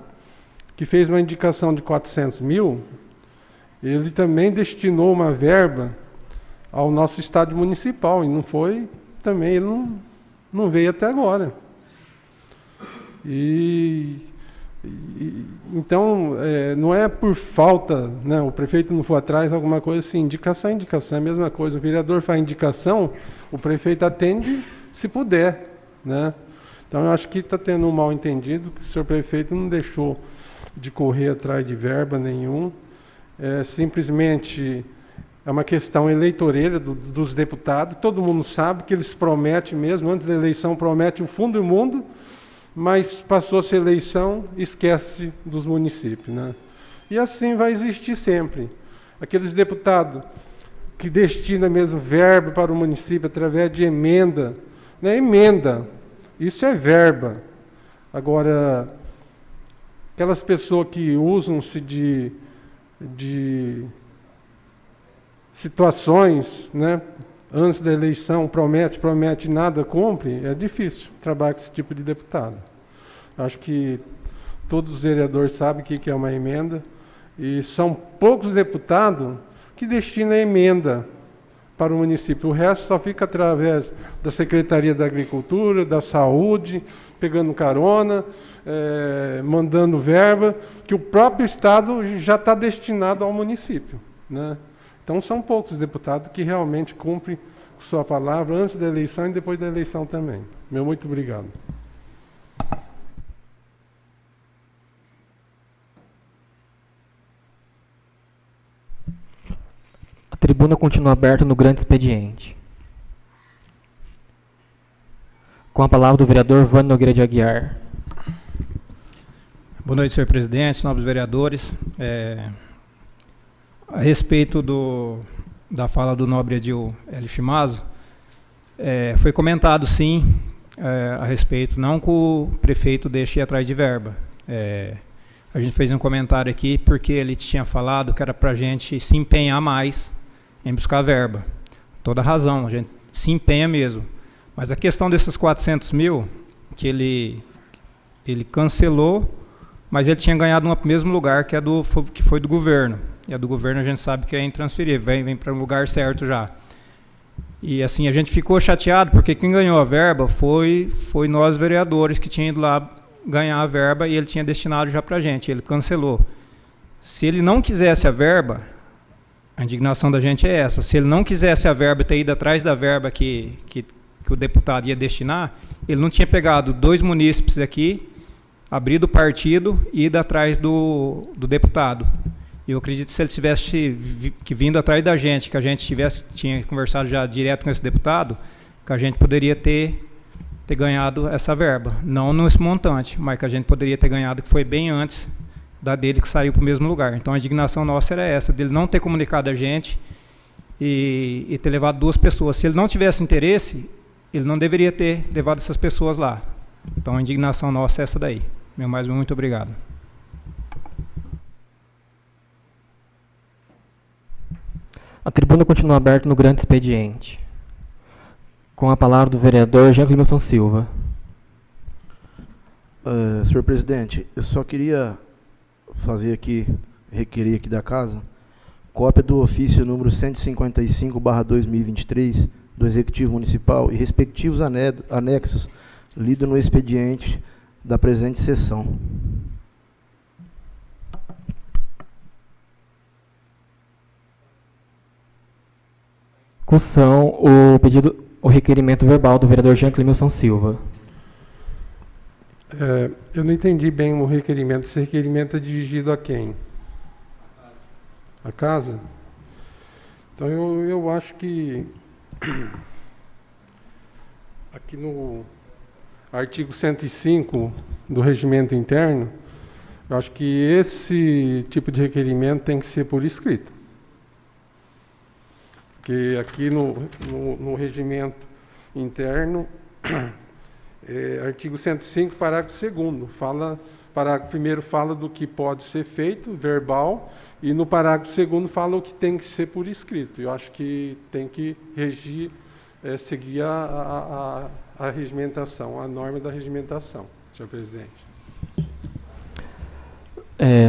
que fez uma indicação de 400 mil, ele também destinou uma verba ao nosso estádio municipal, e não foi, também ele não veio até agora. Então, não é por falta, né, o prefeito não foi atrás, alguma coisa assim, indicação é a mesma coisa. O vereador faz indicação, o prefeito atende se puder, né? Então, eu acho que está tendo um mal entendido, que o senhor prefeito não deixou de correr atrás de verba nenhum, simplesmente é uma questão eleitoreira dos deputados. Todo mundo sabe que eles prometem mesmo, antes da eleição prometem o fundo e o mundo, mas passou-se a eleição, esquece dos municípios, né? E assim vai existir sempre. Aqueles deputados que destinam mesmo verba para o município através de emenda, não é emenda, isso é verba. Agora, aquelas pessoas que usam-se de situações, né, antes da eleição, promete, nada cumpre, é difícil trabalhar com esse tipo de deputado. Acho que todos os vereadores sabem o que é uma emenda, e são poucos deputados que destinam emenda para o município. O resto só fica através da Secretaria da Agricultura, da Saúde, pegando carona, mandando verba, que o próprio Estado já está destinado ao município, né? Então, são poucos deputados que realmente cumprem sua palavra antes da eleição e depois da eleição também. Meu muito obrigado. A tribuna continua aberta no grande expediente. Com a palavra do vereador Vânio Nogueira de Aguiar. Boa noite, senhor presidente, nobres vereadores. A respeito da fala do nobre Hélio Shimazo, foi comentado, sim, a respeito, não que o prefeito deixe ir atrás de verba. A gente fez um comentário aqui porque ele tinha falado que era para a gente se empenhar mais em buscar verba. Toda razão, a gente se empenha mesmo. Mas a questão desses 400 mil, que ele cancelou, mas ele tinha ganhado no mesmo lugar que foi do governo. E a do governo a gente sabe que é intransferível, vem para um lugar certo já. E assim, a gente ficou chateado, porque quem ganhou a verba foi nós vereadores que tinham ido lá ganhar a verba, e ele tinha destinado já para a gente, ele cancelou. Se ele não quisesse a verba, a indignação da gente é essa, se ele não quisesse a verba e ter ido atrás da verba que o deputado ia destinar, ele não tinha pegado 2 munícipes aqui, abrido o partido e ido atrás do deputado. E eu acredito que se ele tivesse vindo atrás da gente, que a gente tinha conversado já direto com esse deputado, que a gente poderia ter ganhado essa verba. Não nesse montante, mas que a gente poderia ter ganhado, que foi bem antes da dele que saiu para o mesmo lugar. Então a indignação nossa era essa, dele não ter comunicado a gente e ter levado 2 pessoas. Se ele não tivesse interesse, ele não deveria ter levado essas pessoas lá. Então a indignação nossa é essa daí. Meu mais muito obrigado. A tribuna continua aberta no grande expediente. Com a palavra do vereador Jean Climilson Silva. Senhor presidente, eu só queria requerer aqui da casa, cópia do ofício número 155/2023 do Executivo Municipal e respectivos anexos lido no expediente da presente sessão. Discussão, o requerimento verbal do vereador Jean Climilson Silva. Eu não entendi bem o requerimento. Esse requerimento é dirigido a quem? A casa? Então eu acho que aqui no artigo 105 do regimento interno, eu acho que esse tipo de requerimento tem que ser por escrito. Porque aqui no regimento interno, artigo 105, parágrafo 2º, parágrafo 1º fala do que pode ser feito, verbal, e no parágrafo 2º fala o que tem que ser por escrito. Eu acho que tem que seguir a regimentação, a norma da regimentação, senhor presidente.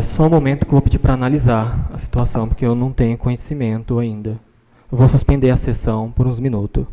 Só um momento que eu vou pedir para analisar a situação, porque eu não tenho conhecimento ainda. Eu vou suspender a sessão por uns minutos.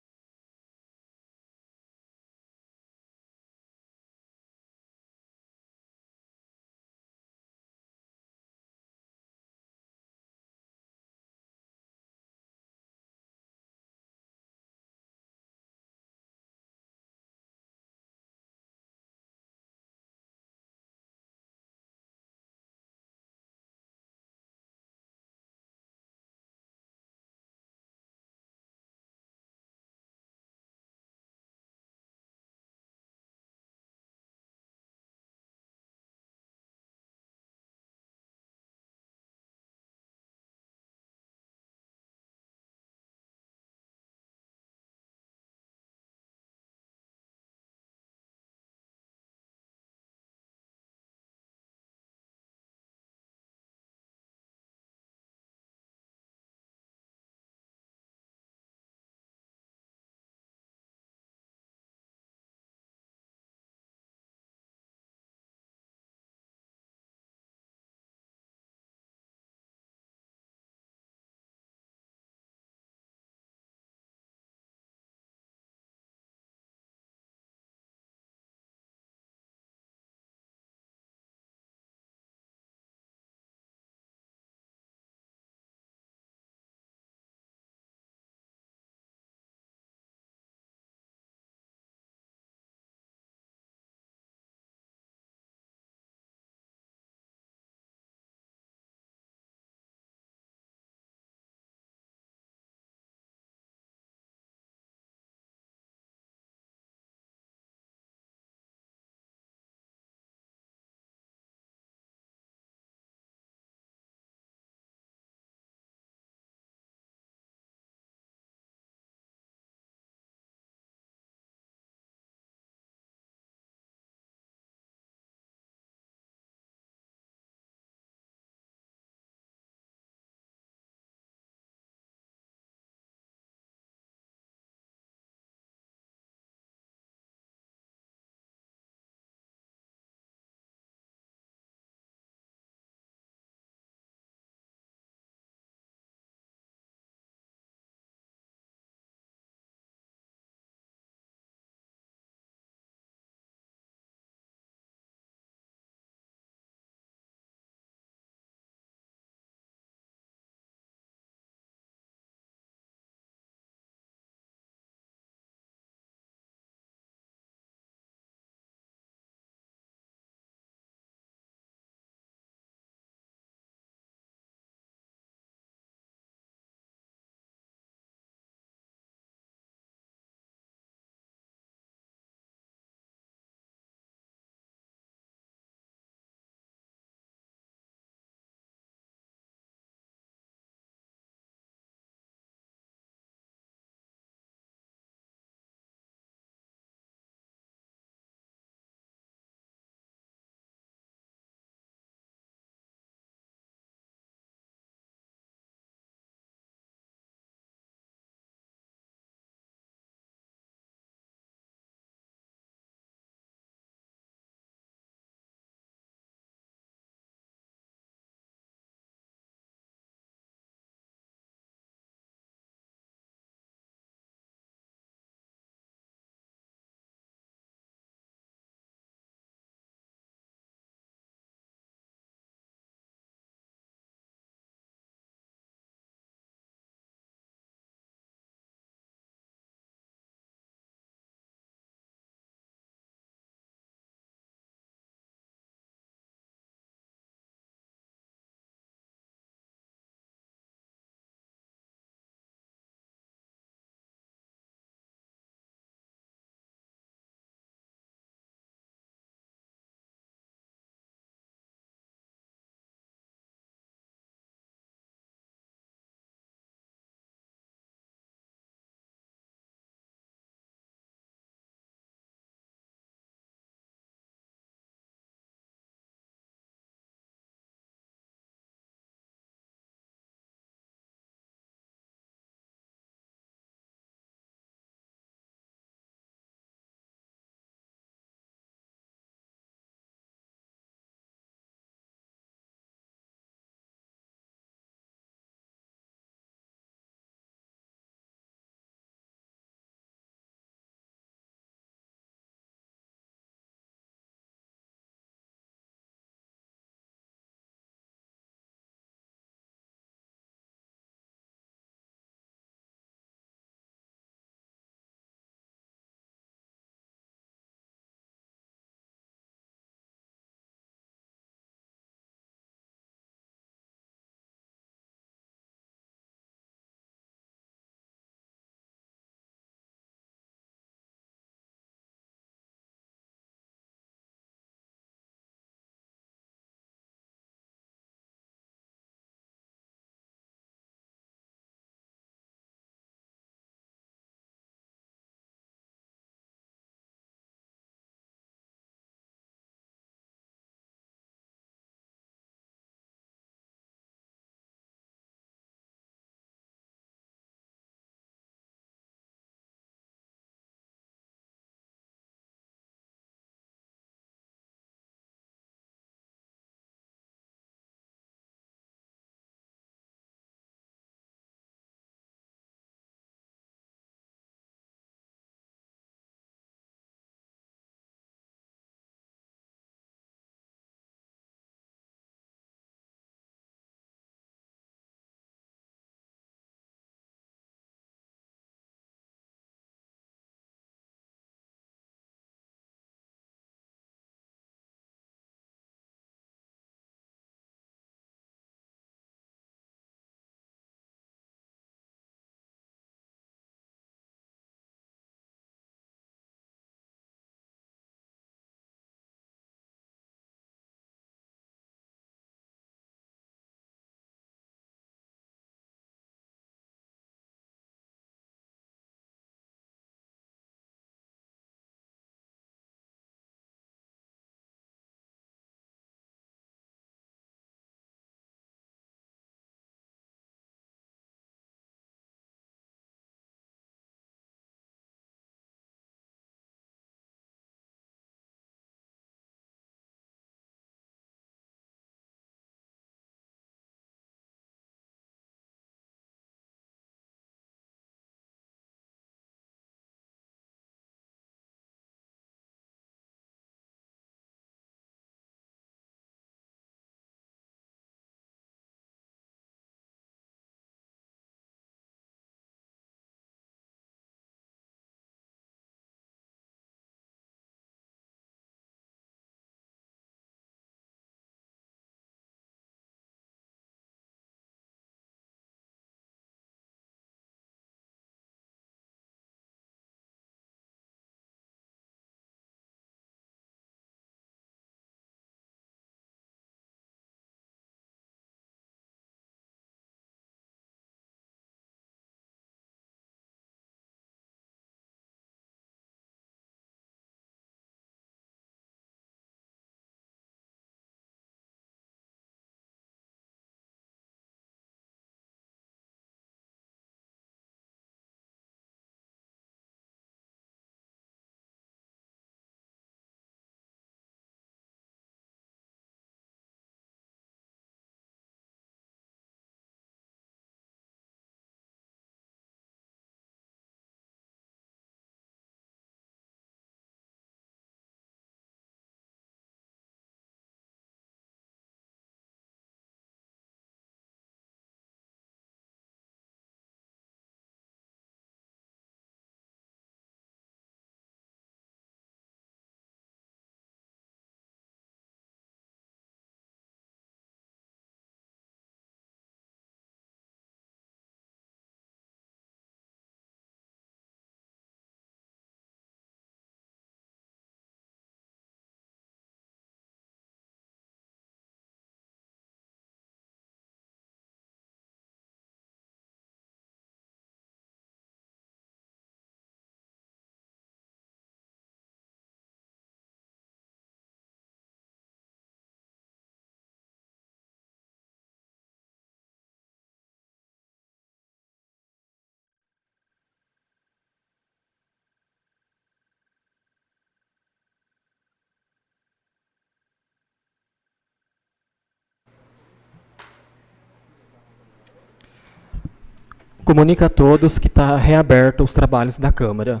Comunica a todos que está reaberto os trabalhos da Câmara.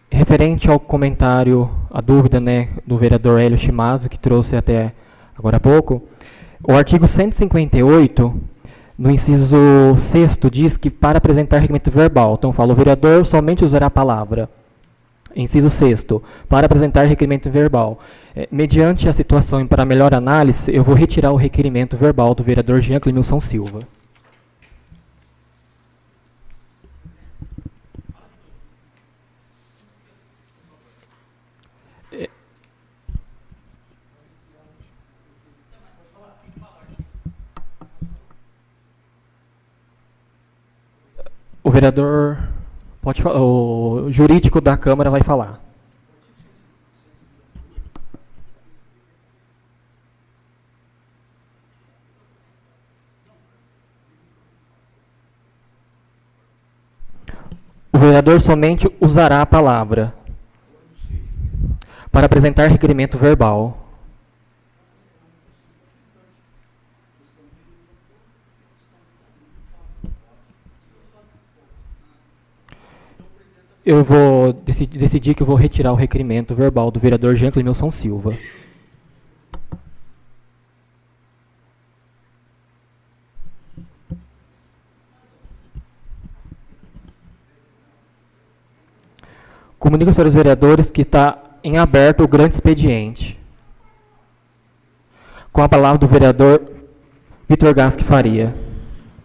Referente ao comentário, a dúvida, né, do vereador Hélio Chimazo, que trouxe até agora há pouco, o artigo 158, no inciso 6º, diz que para apresentar requerimento verbal, então fala, o vereador somente usará a palavra. Inciso 6º, para apresentar requerimento verbal. Mediante a situação e para melhor análise, eu vou retirar o requerimento verbal do vereador Jean Clemilson Silva. O vereador, pode falar, o jurídico da Câmara vai falar. O vereador somente usará a palavra para apresentar requerimento verbal. Eu vou decidir que eu vou retirar o requerimento verbal do vereador Jean Clemilson Silva. Comunico aos senhores vereadores que está em aberto o grande expediente. Com a palavra do vereador Vitor Gasque Faria.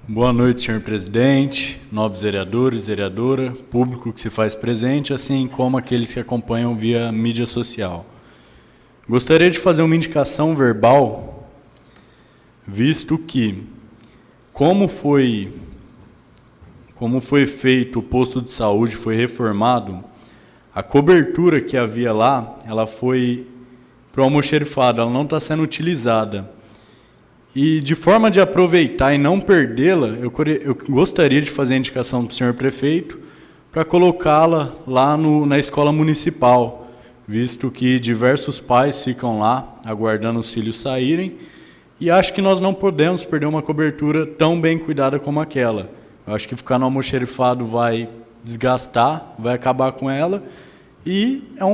Boa noite, senhor presidente, nobres vereadores, vereadora, público que se faz presente, assim como aqueles que acompanham via mídia social. Gostaria de fazer uma indicação verbal, visto que, como foi feito o posto de saúde, foi reformado, a cobertura que havia lá, ela foi para o almoxerifado, ela não está sendo utilizada. E de forma de aproveitar e não perdê-la, eu gostaria de fazer a indicação para o senhor prefeito para colocá-la lá na escola municipal, visto que diversos pais ficam lá aguardando os filhos saírem, e acho que nós não podemos perder uma cobertura tão bem cuidada como aquela. Eu acho que ficar no almoxerifado vai desgastar, vai acabar com ela, e é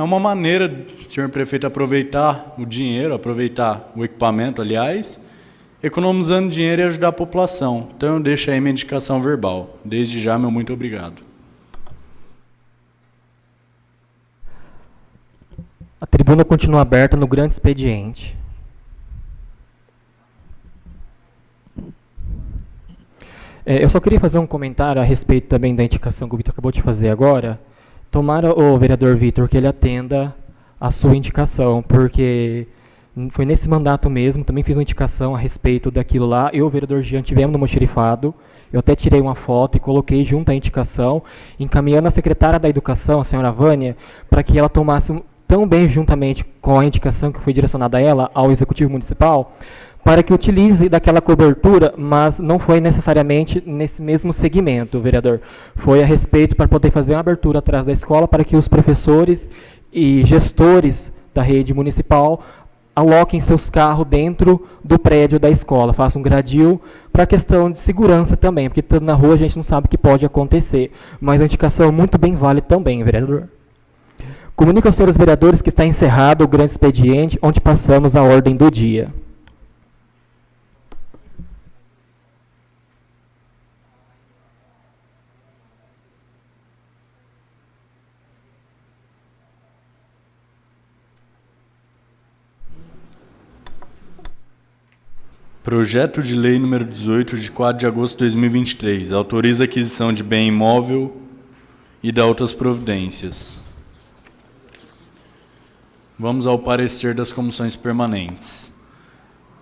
uma maneira, senhor prefeito, aproveitar o dinheiro, aproveitar o equipamento, aliás, economizando dinheiro e ajudar a população. Então eu deixo aí minha indicação verbal. Desde já, meu muito obrigado. A tribuna continua aberta no grande expediente. Eu só queria fazer um comentário a respeito também da indicação que o Vitor acabou de fazer agora. Tomara o vereador Vitor que ele atenda a sua indicação, porque foi nesse mandato mesmo, também fiz uma indicação a respeito daquilo lá. Eu e o vereador Jean tivemos no almoxerifado, eu até tirei uma foto e coloquei junto à indicação, encaminhando a secretária da Educação, a senhora Vânia, para que ela tomasse tão bem juntamente com a indicação que foi direcionada a ela, ao Executivo Municipal, para que utilize daquela cobertura, mas não foi necessariamente nesse mesmo segmento, vereador. Foi a respeito para poder fazer uma abertura atrás da escola para que os professores e gestores da rede municipal aloquem seus carros dentro do prédio da escola, façam um gradil para a questão de segurança também, porque estando na rua a gente não sabe o que pode acontecer, mas a indicação muito bem vale também, vereador. Comunico aos senhores vereadores que está encerrado o grande expediente, onde passamos a ordem do dia. Projeto de Lei número 18, de 4 de agosto de 2023, autoriza a aquisição de bem imóvel e da outras providências. Vamos ao parecer das comissões permanentes.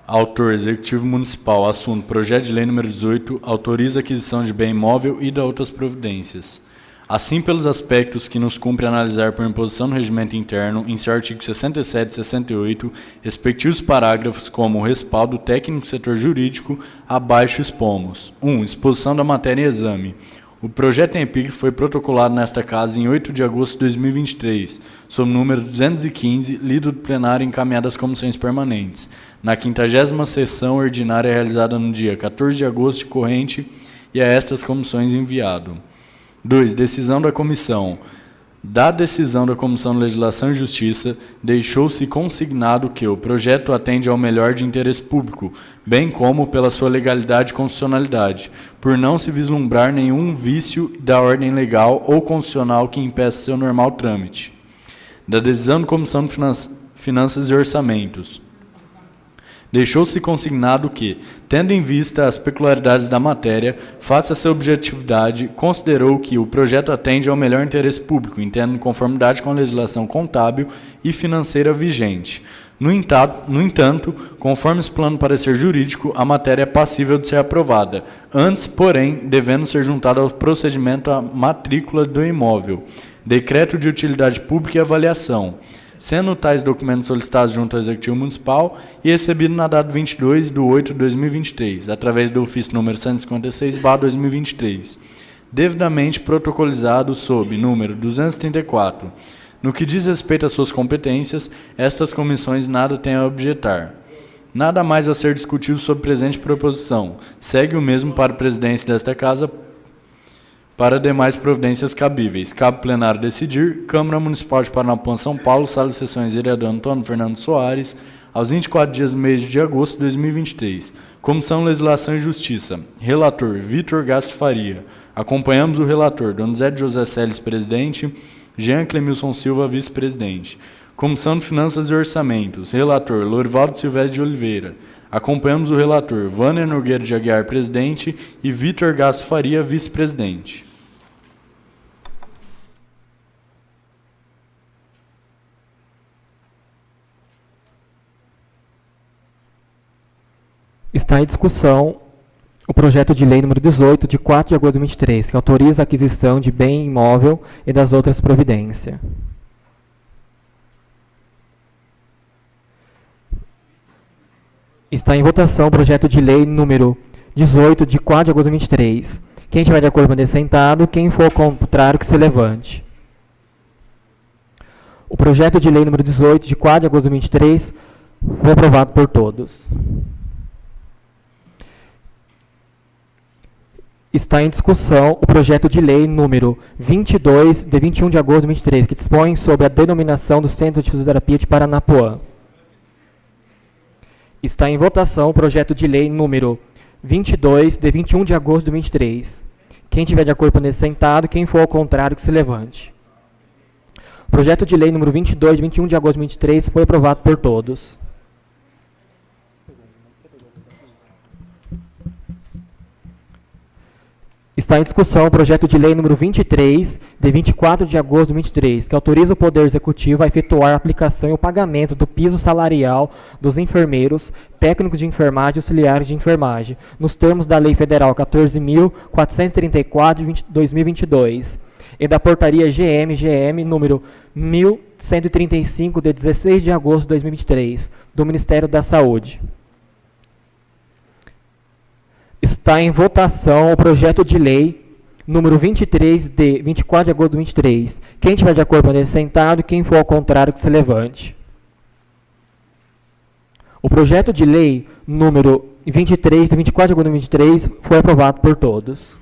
Autor, Executivo Municipal. Assunto, Projeto de Lei número 18, autoriza a aquisição de bem imóvel e da outras providências. Assim, pelos aspectos que nos cumpre analisar por imposição no regimento interno, em seu artigo 67 e 68, respectivos parágrafos como respaldo técnico do setor jurídico, abaixo expomos. 1. Exposição da matéria em exame. O projeto em epígrafe foi protocolado nesta Casa em 8 de agosto de 2023, sob o número 215, lido do plenário e encaminhado às comissões permanentes, na 50ª sessão ordinária realizada no dia 14 de agosto corrente e a estas comissões enviado. 2. Decisão da Comissão. Da decisão da Comissão de Legislação e Justiça, deixou-se consignado que o projeto atende ao melhor de interesse público, bem como pela sua legalidade e constitucionalidade, por não se vislumbrar nenhum vício da ordem legal ou constitucional que impeça seu normal trâmite. Da decisão da Comissão de Finanças e Orçamentos, deixou-se consignado que, tendo em vista as peculiaridades da matéria, face a sua objetividade, considerou que o projeto atende ao melhor interesse público, entendo em conformidade com a legislação contábil e financeira vigente. No entanto, conforme esse plano parecer jurídico, a matéria é passível de ser aprovada, antes, porém, devendo ser juntada ao procedimento a matrícula do imóvel, decreto de utilidade pública e avaliação, sendo tais documentos solicitados junto ao Executivo Municipal e recebido na data 22/8/2023, através do ofício número 156/2023, devidamente protocolizado sob número 234. No que diz respeito às suas competências, estas comissões nada têm a objetar. Nada mais a ser discutido sobre a presente proposição. Segue o mesmo para a presidência desta Casa para demais providências cabíveis. Cabe plenário decidir. Câmara Municipal de Paranapuã, São Paulo, Sala de Sessões, vereador Antônio Fernando Soares, aos 24 dias do mês de agosto de 2023. Comissão Legislação e Justiça. Relator, Vitor Gasto Faria. Acompanhamos o relator, Donizete José Celes, presidente, Jean Clemilson Silva, vice-presidente. Comissão de Finanças e Orçamentos. Relator, Lorivaldo Silvestre de Oliveira. Acompanhamos o relator, Vânia Nogueira de Aguiar, presidente, e Vitor Gasto Faria, vice-presidente. Está em discussão o projeto de lei número 18, de 4 de agosto de 2023, que autoriza a aquisição de bem imóvel e das outras providências. Está em votação o projeto de lei número 18, de 4 de agosto de 2023. Quem estiver de acordo, permaneça sentado. Quem for contrário, que se levante. O projeto de lei número 18, de 4 de agosto de 2023, foi aprovado por todos. Está em discussão o projeto de lei número 22, de 21 de agosto de 2023, que dispõe sobre a denominação do Centro de Fisioterapia de Paranapuã. Está em votação o projeto de lei número 22, de 21 de agosto de 2023. Quem tiver de acordo, permaneça sentado. Quem for ao contrário, que se levante. O projeto de lei número 22, de 21 de agosto de 2023, foi aprovado por todos. Está em discussão o projeto de lei número 23, de 24 de agosto de 2023, que autoriza o Poder Executivo a efetuar a aplicação e o pagamento do piso salarial dos enfermeiros, técnicos de enfermagem e auxiliares de enfermagem, nos termos da Lei Federal 14.434 de 2022 e da Portaria GM número 1135, de 16 de agosto de 2023, do Ministério da Saúde. Está em votação o projeto de lei número 23, de 24 de agosto de 2023. Quem estiver de acordo, permaneça sentado. Quem for ao contrário, que se levante. O projeto de lei número 23, de 24 de agosto de 2023, foi aprovado por todos.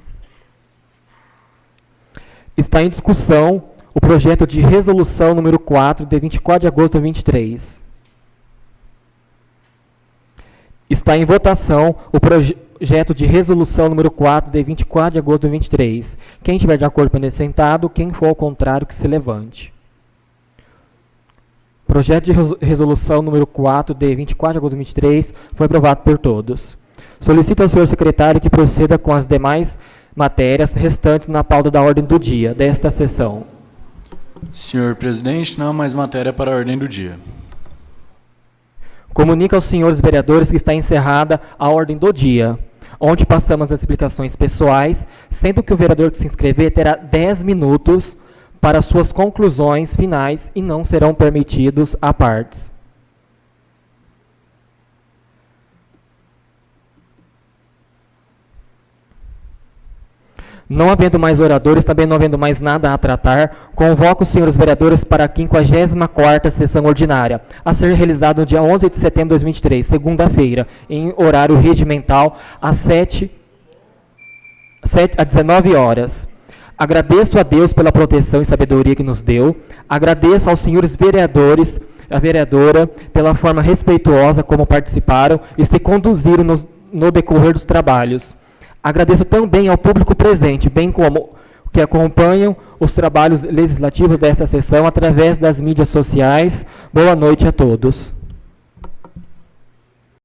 Está em discussão o projeto de resolução número 4, de 24 de agosto de 2023. Está em votação o projeto de resolução número 4, de 24 de agosto de 2023. Quem estiver de acordo, permaneça sentado. Quem for ao contrário, que se levante. Projeto de resolução número 4, de 24 de agosto de 2023, foi aprovado por todos. Solicito ao senhor secretário que proceda com as demais matérias restantes na pauta da ordem do dia desta sessão. Senhor presidente, não há mais matéria para a ordem do dia. Comunico aos senhores vereadores que está encerrada a ordem do dia, onde passamos as explicações pessoais, sendo que o vereador que se inscrever terá 10 minutos para suas conclusões finais e não serão permitidos à partes. Não havendo mais oradores, também não havendo mais nada a tratar, convoco os senhores vereadores para a 54ª sessão ordinária, a ser realizada no dia 11 de setembro de 2023, segunda-feira, em horário regimental, às 19 horas. Agradeço a Deus pela proteção e sabedoria que nos deu. Agradeço aos senhores vereadores, a vereadora, pela forma respeituosa como participaram e se conduziram no decorrer dos trabalhos. Agradeço também ao público presente, bem como que acompanham os trabalhos legislativos desta sessão através das mídias sociais. Boa noite a todos.